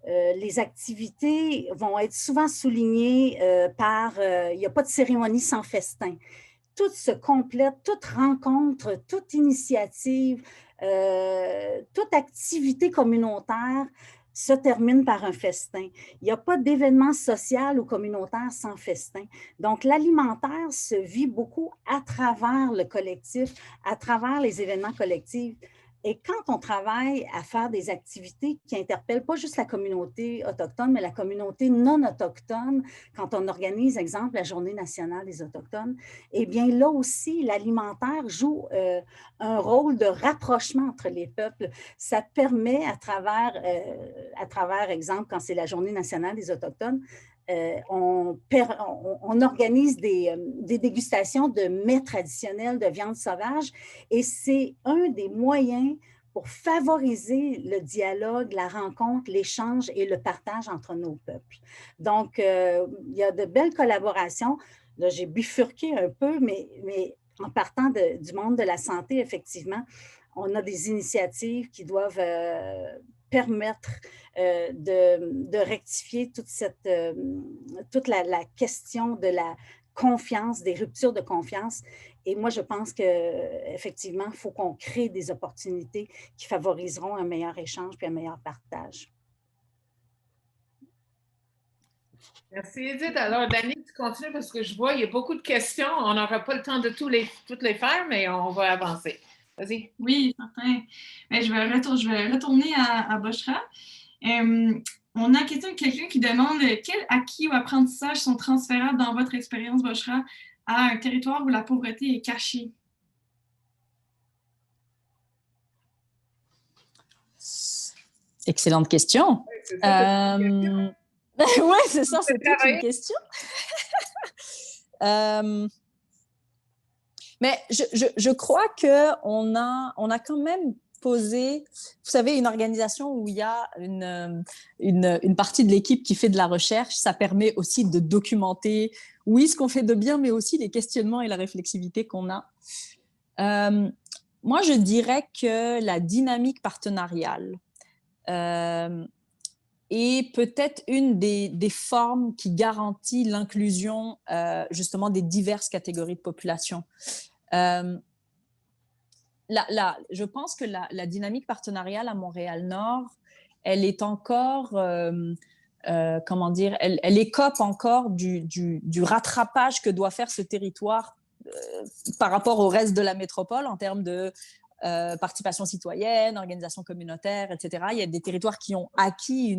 S4: les activités vont être souvent soulignées par il n'y a pas de cérémonie sans festin. Tout se complète, toute rencontre, toute initiative, toute activité communautaire se termine par un festin. Il n'y a pas d'événement social ou communautaire sans festin. Donc, l'alimentaire se vit beaucoup à travers le collectif, à travers les événements collectifs. Et quand on travaille à faire des activités qui interpellent pas juste la communauté autochtone, mais la communauté non autochtone, quand on organise, exemple, la Journée nationale des Autochtones, eh bien là aussi, l'alimentaire joue un rôle de rapprochement entre les peuples. Ça permet à travers exemple, quand c'est la Journée nationale des Autochtones, on organise des dégustations de mets traditionnels de viande sauvage et c'est un des moyens pour favoriser le dialogue, la rencontre, l'échange et le partage entre nos peuples. Donc, il y a de belles collaborations. Là, j'ai bifurqué un peu, mais en partant du monde de la santé, effectivement, on a des initiatives qui doivent permettre de rectifier toute la question de la confiance, des ruptures de confiance. Et moi, je pense qu'effectivement, il faut qu'on crée des opportunités qui favoriseront un meilleur échange puis un meilleur partage.
S2: Merci, Edith. Alors, Dani, tu continues parce que je vois, il y a beaucoup de questions. On n'aura pas le temps de toutes les faire, mais on va avancer. Vas-y.
S1: Oui, certain. Ben, je vais retourner à Boshra. On a quelqu'un qui demande quels acquis ou apprentissages sont transférables dans votre expérience, Boshra, à un territoire où la pauvreté est cachée?
S3: Excellente question. Oui, c'est ça, c'est toute une question. Mais je crois qu'on a quand même posé, vous savez, une organisation où il y a une partie de l'équipe qui fait de la recherche, ça permet aussi de documenter, oui, ce qu'on fait de bien, mais aussi les questionnements et la réflexivité qu'on a. Moi, je dirais que la dynamique partenariale est peut-être une des formes qui garantit l'inclusion justement des diverses catégories de population. Je pense que la dynamique partenariale à Montréal-Nord, elle est encore, comment dire, elle écope encore du rattrapage que doit faire ce territoire par rapport au reste de la métropole en termes de participation citoyenne, organisation communautaire, etc. Il y a des territoires qui ont acquis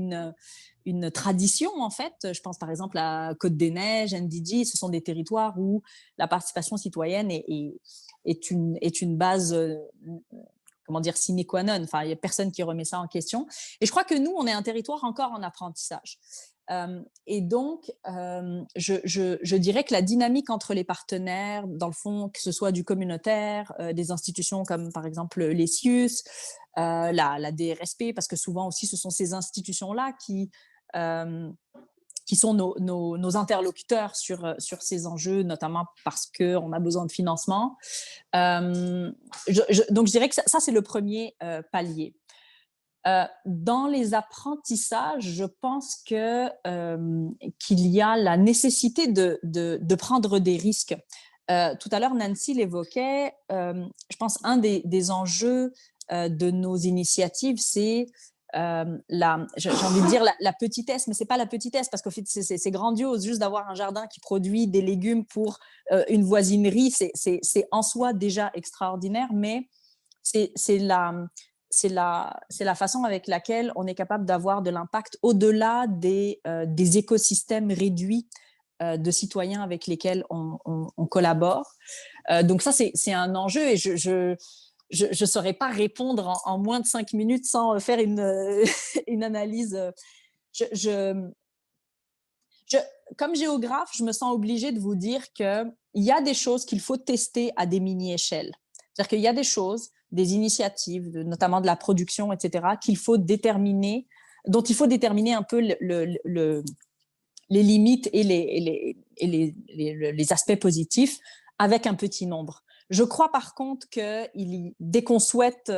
S3: une tradition, en fait. Je pense par exemple à Côte-des-Neiges, NDG. Ce sont des territoires où la participation citoyenne est une base, comment dire, sine qua non. Enfin, il n'y a personne qui remet ça en question. Et je crois que nous, on est un territoire encore en apprentissage. Et donc, je dirais que la dynamique entre les partenaires, dans le fond, que ce soit du communautaire, des institutions comme par exemple les CIUS, la DRSP, parce que souvent aussi ce sont ces institutions-là qui sont nos interlocuteurs sur ces enjeux, notamment parce qu'on a besoin de financement. Donc, je dirais que ça c'est le premier palier. Dans les apprentissages, je pense qu'il y a la nécessité de prendre des risques. Tout à l'heure, Nancy l'évoquait. Je pense un des enjeux de nos initiatives, c'est j'ai envie de dire la petitesse, mais c'est pas la petitesse parce qu'en fait c'est grandiose juste d'avoir un jardin qui produit des légumes pour une voisinerie, c'est en soi déjà extraordinaire, mais c'est la façon avec laquelle on est capable d'avoir de l'impact au-delà des écosystèmes réduits de citoyens avec lesquels on collabore. Donc ça, c'est un enjeu et je ne saurais pas répondre en moins de 5 minutes sans faire une analyse. Comme géographe, je me sens obligée de vous dire qu'il y a des choses qu'il faut tester à des mini-échelles. C'est-à-dire qu'il y a des choses, des initiatives, notamment de la production, etc., dont il faut déterminer un peu les limites et les aspects positifs avec un petit nombre. Je crois par contre que dès qu'on souhaite,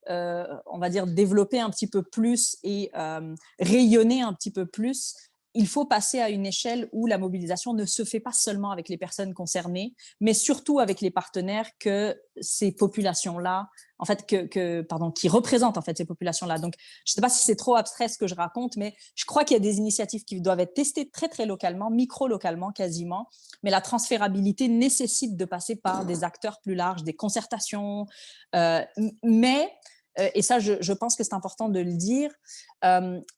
S3: on va dire, développer un petit peu plus et rayonner un petit peu plus, il faut passer à une échelle où la mobilisation ne se fait pas seulement avec les personnes concernées, mais surtout avec les partenaires que ces populations-là, en fait, qui représentent en fait ces populations-là. Donc, je ne sais pas si c'est trop abstrait ce que je raconte, mais je crois qu'il y a des initiatives qui doivent être testées très, très localement, micro-localement quasiment, mais la transférabilité nécessite de passer par des acteurs plus larges, des concertations, et ça, je pense que c'est important de le dire,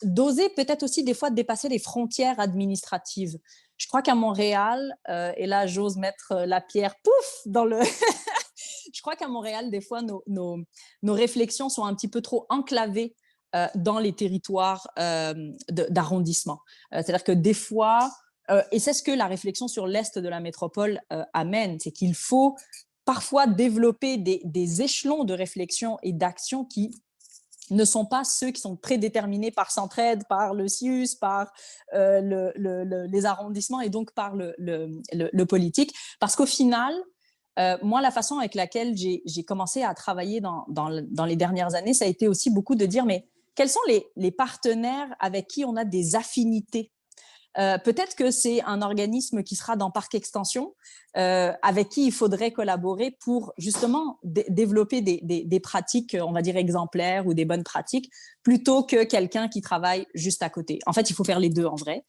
S3: d'oser peut-être aussi des fois dépasser les frontières administratives. Je crois qu'à Montréal, et là j'ose mettre la pierre, pouf, dans le... Je crois qu'à Montréal, des fois, nos réflexions sont un petit peu trop enclavées dans les territoires d'arrondissement. C'est-à-dire que des fois, et c'est ce que la réflexion sur l'Est de la métropole amène, c'est qu'il faut parfois développer des échelons de réflexion et d'action qui ne sont pas ceux qui sont prédéterminés par Centraide, par le CIUS, par les arrondissements et donc par le politique. Parce qu'au final, moi, la façon avec laquelle j'ai commencé à travailler dans les dernières années, ça a été aussi beaucoup de dire, mais quels sont les partenaires avec qui on a des affinités? Peut-être que c'est un organisme qui sera dans Parc Extension, avec qui il faudrait collaborer pour justement développer des pratiques, on va dire, exemplaires ou des bonnes pratiques, plutôt que quelqu'un qui travaille juste à côté. En fait, il faut faire les deux en vrai.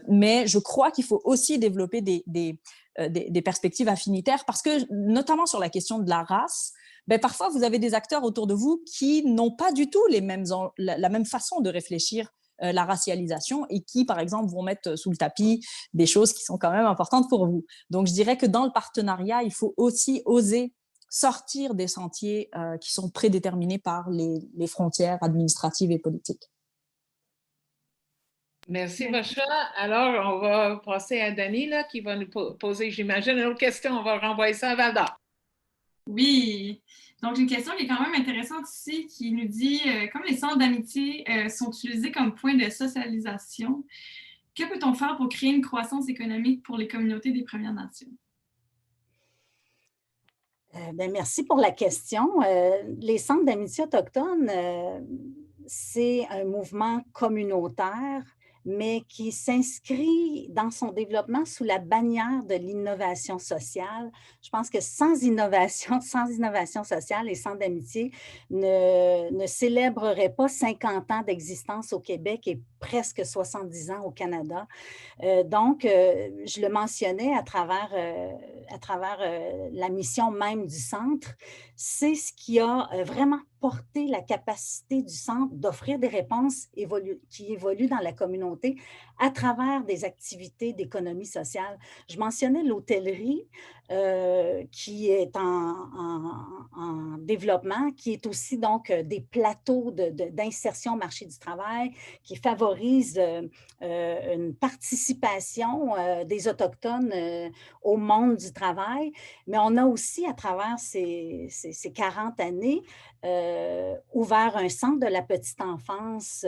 S3: Mais je crois qu'il faut aussi développer des perspectives affinitaires parce que, notamment sur la question de la race, ben, parfois, vous avez des acteurs autour de vous qui n'ont pas du tout la même façon de réfléchir la racialisation et qui, par exemple, vont mettre sous le tapis des choses qui sont quand même importantes pour vous. Donc, je dirais que dans le partenariat, il faut aussi oser sortir des sentiers qui sont prédéterminés par les frontières administratives et politiques.
S2: Merci, Vacha. Alors, on va passer à Dani, là, qui va nous poser, j'imagine, une autre question. On va renvoyer ça à Valda.
S1: Oui. Donc, j'ai une question qui est quand même intéressante ici, qui nous dit, comme les centres d'amitié sont utilisés comme point de socialisation, que peut-on faire pour créer une croissance économique pour les communautés des Premières Nations?
S4: Merci pour la question. Les centres d'amitié autochtones, c'est un mouvement communautaire, mais qui s'inscrit dans son développement sous la bannière de l'innovation sociale. Je pense que sans innovation sociale, les centres d'amitié ne célébreraient pas 50 ans d'existence au Québec et presque 70 ans au Canada. Donc, je le mentionnais à travers la mission même du centre, c'est ce qui a vraiment porté la capacité du centre d'offrir des réponses qui évoluent dans la communauté à travers des activités d'économie sociale. Je mentionnais l'hôtellerie qui est en développement, qui est aussi donc des plateaux d'insertion au marché du travail, qui favorisent une participation des Autochtones au monde du travail. Mais on a aussi, à travers ces 40 années, ouvert un centre de la petite enfance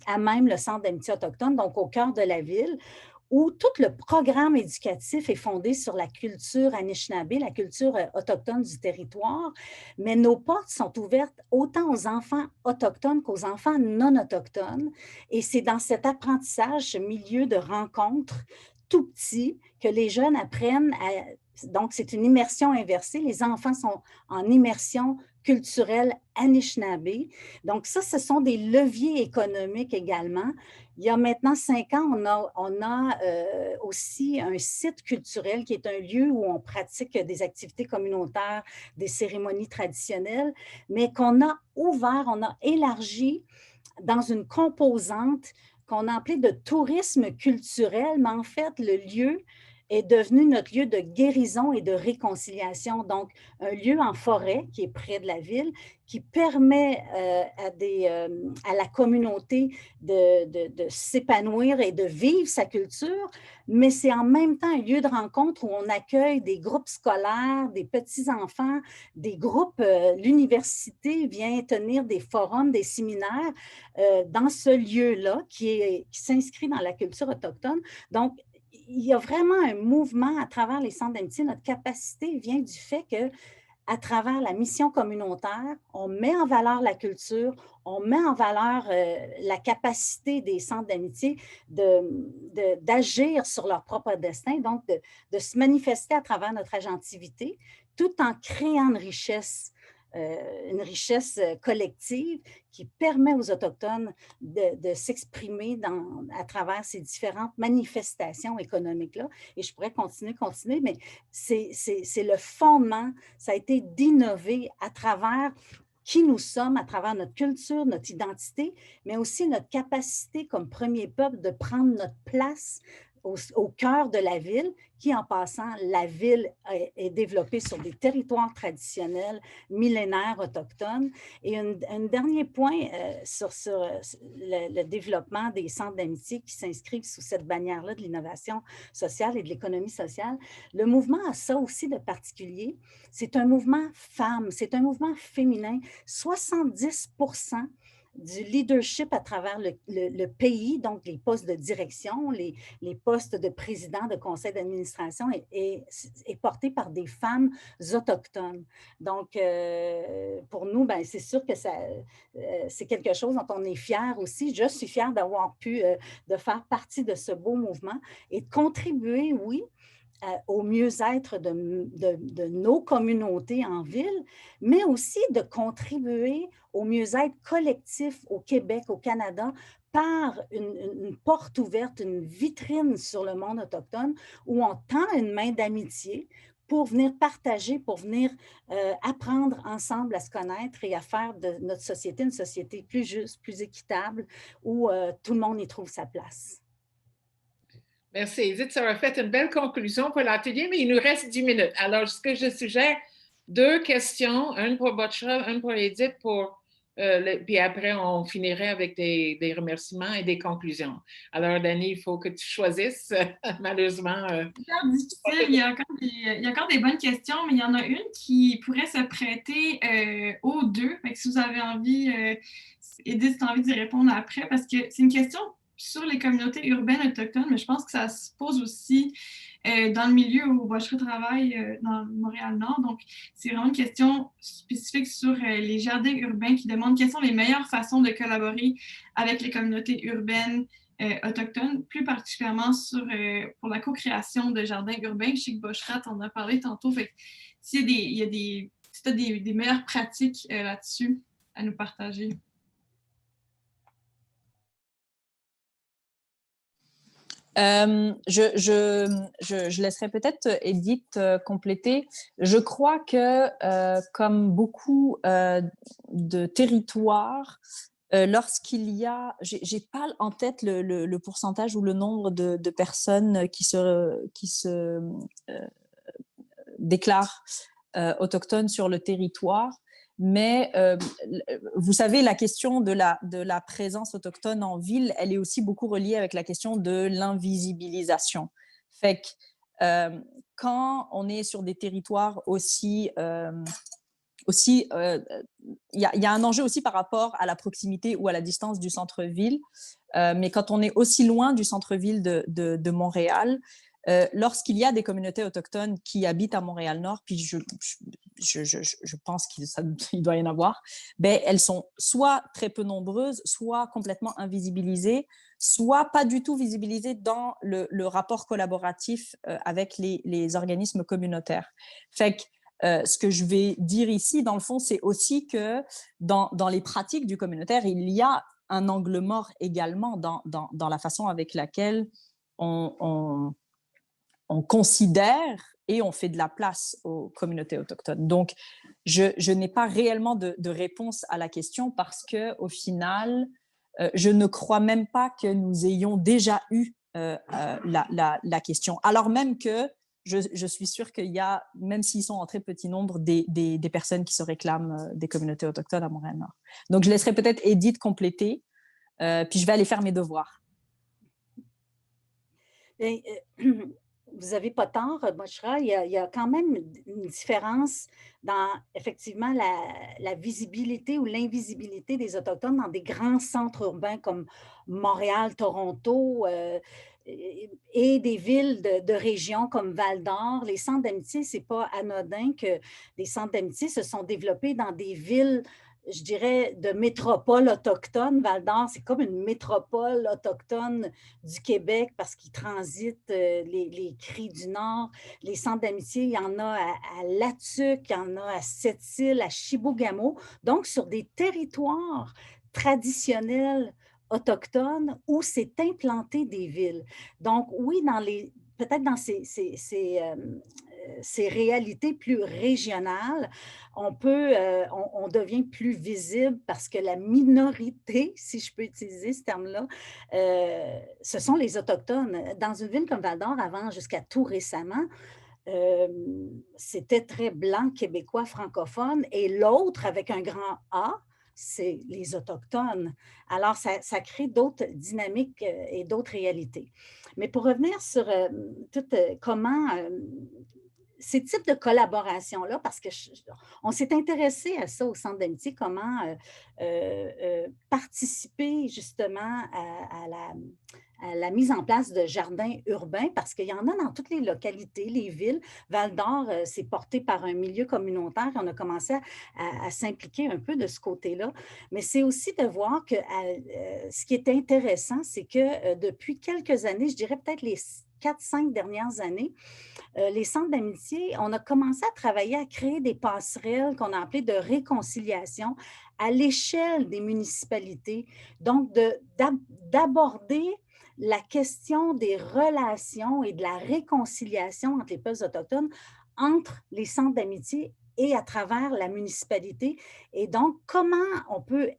S4: à même le centre d'amitié autochtone, donc au cœur de la ville, où tout le programme éducatif est fondé sur la culture Anishinaabe, la culture autochtone du territoire, mais nos portes sont ouvertes autant aux enfants autochtones qu'aux enfants non autochtones. Et c'est dans cet apprentissage, ce milieu de rencontre tout petit, que les jeunes apprennent à... Donc, c'est une immersion inversée. Les enfants sont en immersion culturelle Anishinaabe. Donc, ça, ce sont des leviers économiques également. Il y a maintenant 5 ans, on a aussi un site culturel qui est un lieu où on pratique des activités communautaires, des cérémonies traditionnelles, mais qu'on a ouvert, on a élargi dans une composante qu'on a appelée de tourisme culturel, mais en fait, le lieu est devenu notre lieu de guérison et de réconciliation. Donc, un lieu en forêt qui est près de la ville, qui permet à la communauté de s'épanouir et de vivre sa culture, mais c'est en même temps un lieu de rencontre où on accueille des groupes scolaires, des petits-enfants, des groupes, l'université vient tenir des forums, des séminaires dans ce lieu-là qui s'inscrit dans la culture autochtone. Donc, il y a vraiment un mouvement à travers les centres d'amitié. Notre capacité vient du fait que, à travers la mission communautaire, on met en valeur la culture, on met en valeur la capacité des centres d'amitié d'agir sur leur propre destin, donc de se manifester à travers notre agentivité, tout en créant une richesse collective qui permet aux Autochtones de s'exprimer à travers ces différentes manifestations économiques-là. Et je pourrais continuer, mais c'est le fondement, ça a été d'innover à travers qui nous sommes, à travers notre culture, notre identité, mais aussi notre capacité comme premier peuple de prendre notre place au cœur de la ville, qui, en passant, la ville est développée sur des territoires traditionnels, millénaires, autochtones. Et un dernier point sur le développement des centres d'amitié qui s'inscrivent sous cette bannière-là de l'innovation sociale et de l'économie sociale, le mouvement a ça aussi de particulier. C'est un mouvement femme, c'est un mouvement féminin. 70% du leadership à travers le pays, donc les postes de direction, les postes de président de conseil d'administration est porté par des femmes autochtones. Donc, pour nous, ben, c'est sûr que c'est quelque chose dont on est fiers aussi. Je suis fière d'avoir pu de faire partie de ce beau mouvement et de contribuer, oui, au mieux-être de nos communautés en ville, mais aussi de contribuer au mieux-être collectif au Québec, au Canada, par une porte ouverte, une vitrine sur le monde autochtone où on tend une main d'amitié pour venir partager, pour venir apprendre ensemble à se connaître et à faire de notre société une société plus juste, plus équitable, où tout le monde y trouve sa place.
S2: Merci, Edith. Ça aurait fait une belle conclusion pour l'atelier, mais il nous reste 10 minutes. Alors, ce que je suggère, 2 questions, une pour Bochra, une pour Edith, puis après, on finirait avec des remerciements et des conclusions. Alors, Dani, il faut que tu choisisses, malheureusement.
S1: C'est difficile. Il y a encore des bonnes questions, mais il y en a une qui pourrait se prêter aux deux. Fait que si vous avez envie, Edith, si tu as envie d'y répondre après, parce que c'est une question sur les communautés urbaines autochtones, mais je pense que ça se pose aussi dans le milieu où Bochra travaille dans Montréal-Nord. Donc, c'est vraiment une question spécifique sur les jardins urbains qui demandent quelles sont les meilleures façons de collaborer avec les communautés urbaines autochtones, plus particulièrement pour la co-création de jardins urbains. Je sais que Bochra t'en a parlé tantôt. Fait que si tu as des meilleures pratiques là-dessus à nous partager.
S3: Je laisserai peut-être Edith compléter. Je crois que, comme beaucoup de territoires, lorsqu'il y a, j'ai pas en tête le pourcentage ou le nombre de personnes qui se déclarent autochtones sur le territoire. Mais vous savez, la question de la présence autochtone en ville, elle est aussi beaucoup reliée avec la question de l'invisibilisation. Fait que quand on est sur des territoires aussi, il y a un enjeu aussi par rapport à la proximité ou à la distance du centre-ville. Mais quand on est aussi loin du centre-ville de Montréal, lorsqu'il y a des communautés autochtones qui habitent à Montréal-Nord, puis je pense qu'il doit y en avoir, ben, elles sont soit très peu nombreuses, soit complètement invisibilisées, soit pas du tout visibilisées dans le rapport collaboratif avec les organismes communautaires. Fait que ce que je vais dire ici, dans le fond, c'est aussi que dans les pratiques du communautaire, il y a un angle mort également dans la façon avec laquelle on considère et on fait de la place aux communautés autochtones. Donc, je n'ai pas réellement de réponse à la question parce qu'au final, je ne crois même pas que nous ayons déjà eu la question. Alors même que je suis sûre qu'il y a, même s'ils sont en très petit nombre, des personnes qui se réclament des communautés autochtones à Montréal-Nord. Donc, je laisserai peut-être Edith compléter, puis je vais aller faire mes devoirs.
S4: Vous n'avez pas tort, Bochra, il y a quand même une différence dans, effectivement, la visibilité ou l'invisibilité des Autochtones dans des grands centres urbains comme Montréal, Toronto et des villes de régions comme Val-d'Or. Les centres d'amitié, ce n'est pas anodin que les centres d'amitié se sont développés dans des villes, je dirais, de métropole autochtone. Val-d'Or, c'est comme une métropole autochtone du Québec parce qu'ils transitent les cris du Nord. Les centres d'amitié, il y en a à Latuc, il y en a à Sept-Îles, à Chibougamau. Donc, sur des territoires traditionnels autochtones où s'est implanté des villes. Donc, oui, peut-être dans ces réalités plus régionales, on devient plus visible parce que la minorité, si je peux utiliser ce terme-là, ce sont les Autochtones. Dans une ville comme Val-d'Or, avant, jusqu'à tout récemment, c'était très blanc, québécois, francophone, et l'autre, avec un grand A, c'est les Autochtones. Alors, ça crée d'autres dynamiques et d'autres réalités. Mais pour revenir sur comment ces types de collaborations-là, parce qu'on s'est intéressé à ça au Centre d'amitié, comment participer justement à la mise en place de jardins urbains, parce qu'il y en a dans toutes les localités, les villes. Val-d'Or, c'est porté par un milieu communautaire. On a commencé à s'impliquer un peu de ce côté-là. Mais c'est aussi de voir que ce qui est intéressant, c'est que depuis quelques années, je dirais peut-être les 4-5 dernières années, les centres d'amitié, on a commencé à travailler à créer des passerelles qu'on a appelées de réconciliation à l'échelle des municipalités. Donc, d'aborder la question des relations et de la réconciliation entre les peuples autochtones, entre les centres d'amitié et à travers la municipalité. Et donc, comment on peut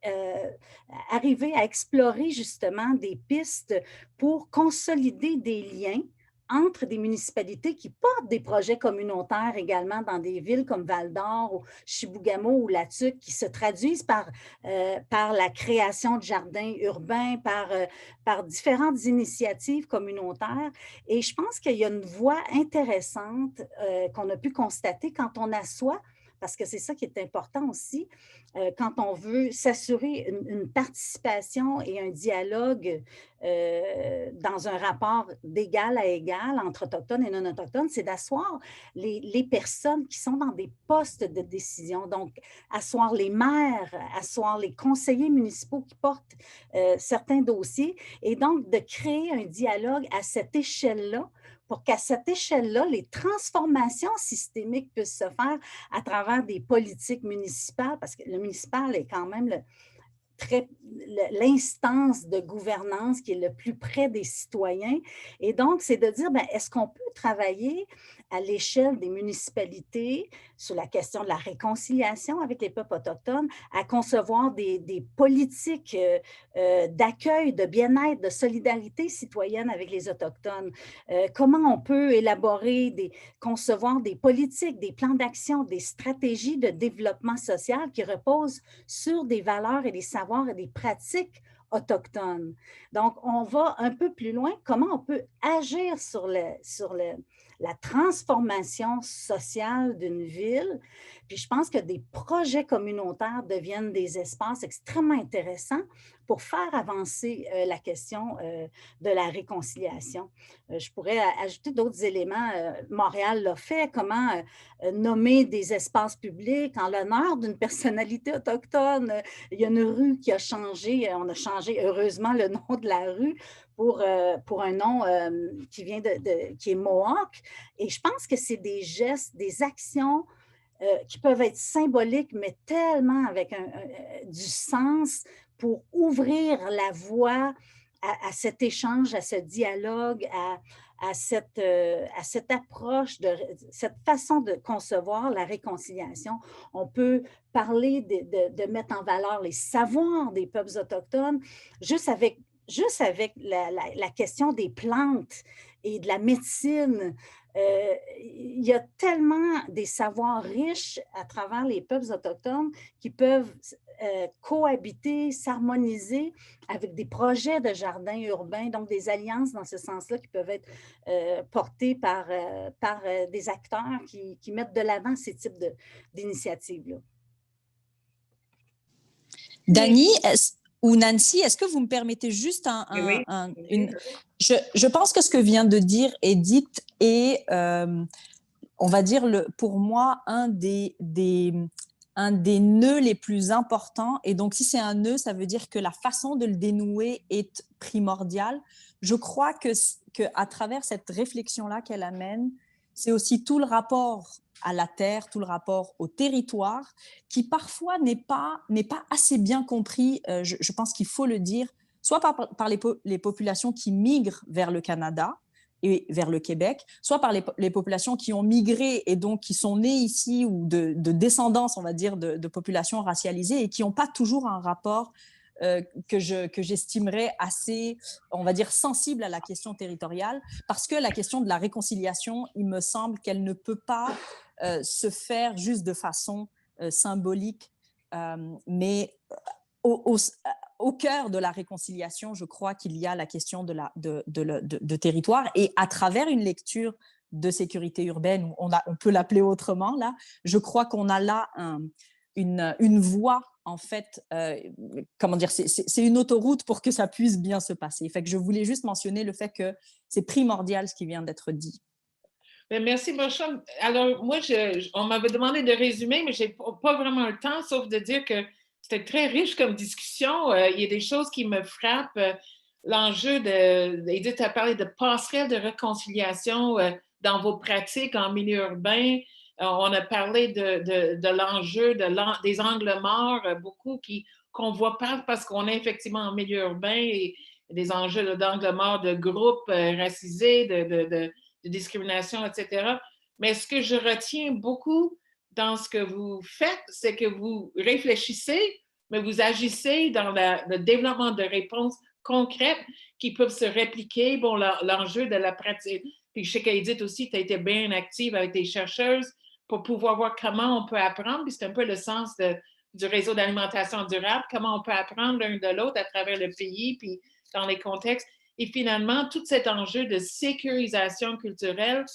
S4: arriver à explorer justement des pistes pour consolider des liens entre des municipalités qui portent des projets communautaires également dans des villes comme Val-d'Or, ou Chibougamau ou La Tuque, qui se traduisent par la création de jardins urbains, par différentes initiatives communautaires. Et je pense qu'il y a une voie intéressante qu'on a pu constater quand on assoit, parce que c'est ça qui est important aussi, quand on veut s'assurer une participation et un dialogue dans un rapport d'égal à égal entre autochtones et non-autochtones, c'est d'asseoir les personnes qui sont dans des postes de décision. Donc, asseoir les maires, asseoir les conseillers municipaux qui portent certains dossiers, et donc de créer un dialogue à cette échelle-là, pour qu'à cette échelle-là, les transformations systémiques puissent se faire à travers des politiques municipales, parce que le municipal est quand même l'instance de gouvernance qui est le plus près des citoyens. Et donc, c'est de dire, est-ce qu'on peut travailler à l'échelle des municipalités sur la question de la réconciliation avec les peuples autochtones, à concevoir des politiques d'accueil, de bien-être, de solidarité citoyenne avec les Autochtones? Comment on peut concevoir des politiques, des plans d'action, des stratégies de développement social qui reposent sur des valeurs et des savoirs et des pratiques autochtones. Donc, on va un peu plus loin. Comment on peut agir sur la transformation sociale d'une ville? Puis je pense que des projets communautaires deviennent des espaces extrêmement intéressants pour faire avancer la question de la réconciliation. Je pourrais ajouter d'autres éléments. Montréal l'a fait. Comment nommer des espaces publics en l'honneur d'une personnalité autochtone? Il y a une rue qui a changé. On a changé heureusement le nom de la rue pour un nom qui est Mohawk. Et je pense que c'est des gestes, des actions qui peuvent être symboliques, mais tellement avec du sens pour ouvrir la voie à cet échange, à ce dialogue, à cette approche, cette façon de concevoir la réconciliation. On peut parler de mettre en valeur les savoirs des peuples autochtones juste avec la question des plantes et de la médecine. Il y a tellement des savoirs riches à travers les peuples autochtones qui peuvent cohabiter, s'harmoniser avec des projets de jardins urbains, donc des alliances dans ce sens-là qui peuvent être portées par des acteurs qui mettent de l'avant ces types d'initiatives-là.
S3: Dani, ou Nancy, est-ce que vous me permettez juste Je pense que ce que vient de dire Edith est, on va dire, pour moi, un des nœuds les plus importants. Et donc, si c'est un nœud, ça veut dire que la façon de le dénouer est primordiale. Je crois qu'à travers cette réflexion-là qu'elle amène, c'est aussi tout le rapport à la terre, tout le rapport au territoire, qui parfois n'est pas assez bien compris, je pense qu'il faut le dire, soit par les populations qui migrent vers le Canada, et vers le Québec, soit par les populations qui ont migré et donc qui sont nées ici ou de descendance, on va dire, de populations racialisées et qui n'ont pas toujours un rapport que j'estimerais assez, on va dire, sensible à la question territoriale, parce que la question de la réconciliation, il me semble qu'elle ne peut pas se faire juste de façon symbolique, mais au cœur de la réconciliation, je crois qu'il y a la question de territoire, et à travers une lecture de sécurité urbaine, on peut l'appeler autrement, là, je crois qu'on a là une voie, en fait, comment dire, c'est une autoroute pour que ça puisse bien se passer. Fait que je voulais juste mentionner le fait que c'est primordial ce qui vient d'être dit.
S2: Merci, Marsha. Alors, moi, on m'avait demandé de résumer, mais je n'ai pas vraiment le temps, sauf de dire que c'était très riche comme discussion. Il y a des choses qui me frappent. L'enjeu Edith a parlé de passerelle de réconciliation dans vos pratiques en milieu urbain. On a parlé de l'enjeu des angles morts, beaucoup qu'on ne voit pas parce qu'on est effectivement en milieu urbain, et des enjeux d'angles morts de groupes racisés, de discrimination, etc. Mais ce que je retiens beaucoup dans ce que vous faites, c'est que vous réfléchissez, mais vous agissez dans le développement de réponses concrètes qui peuvent se répliquer. Bon, l'enjeu de la pratique. Puis je sais qu'Edith aussi, tu as été bien active avec des chercheuses pour pouvoir voir comment on peut apprendre. Puis c'est un peu le sens du réseau d'alimentation durable, comment on peut apprendre l'un de l'autre à travers le pays, puis dans les contextes. Et finalement, tout cet enjeu de sécurisation culturelle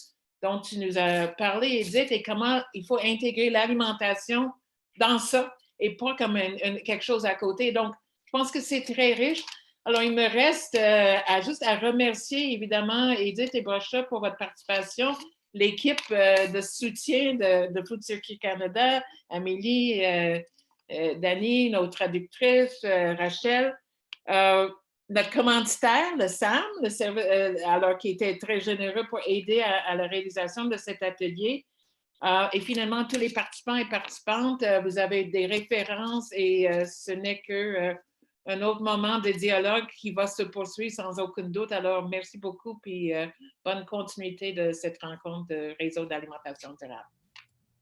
S2: dont tu nous as parlé, Edith, et comment il faut intégrer l'alimentation dans ça et pas comme quelque chose à côté. Donc, je pense que c'est très riche. Alors, il me reste juste à remercier évidemment Edith et Marsha pour votre participation, l'équipe de soutien de Food Circuit Canada, Amélie, Dani, notre traductrice, Rachel, notre commanditaire, le SAM, alors qui était très généreux pour aider à la réalisation de cet atelier. Et finalement, tous les participants et participantes, vous avez des références et ce n'est qu'un autre moment de dialogue qui va se poursuivre sans aucun doute. Alors, merci beaucoup, puis bonne continuité de cette rencontre de Réseau d'alimentation durable.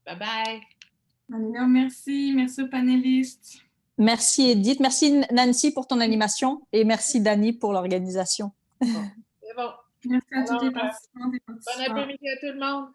S2: Bye-bye.
S1: Alors, merci aux panélistes.
S3: Merci Edith, merci Nancy pour ton animation et merci Dani pour l'organisation.
S2: Bon, c'est bon.
S1: Merci à tous les participants et participants.
S2: Bon après-midi à tout le monde.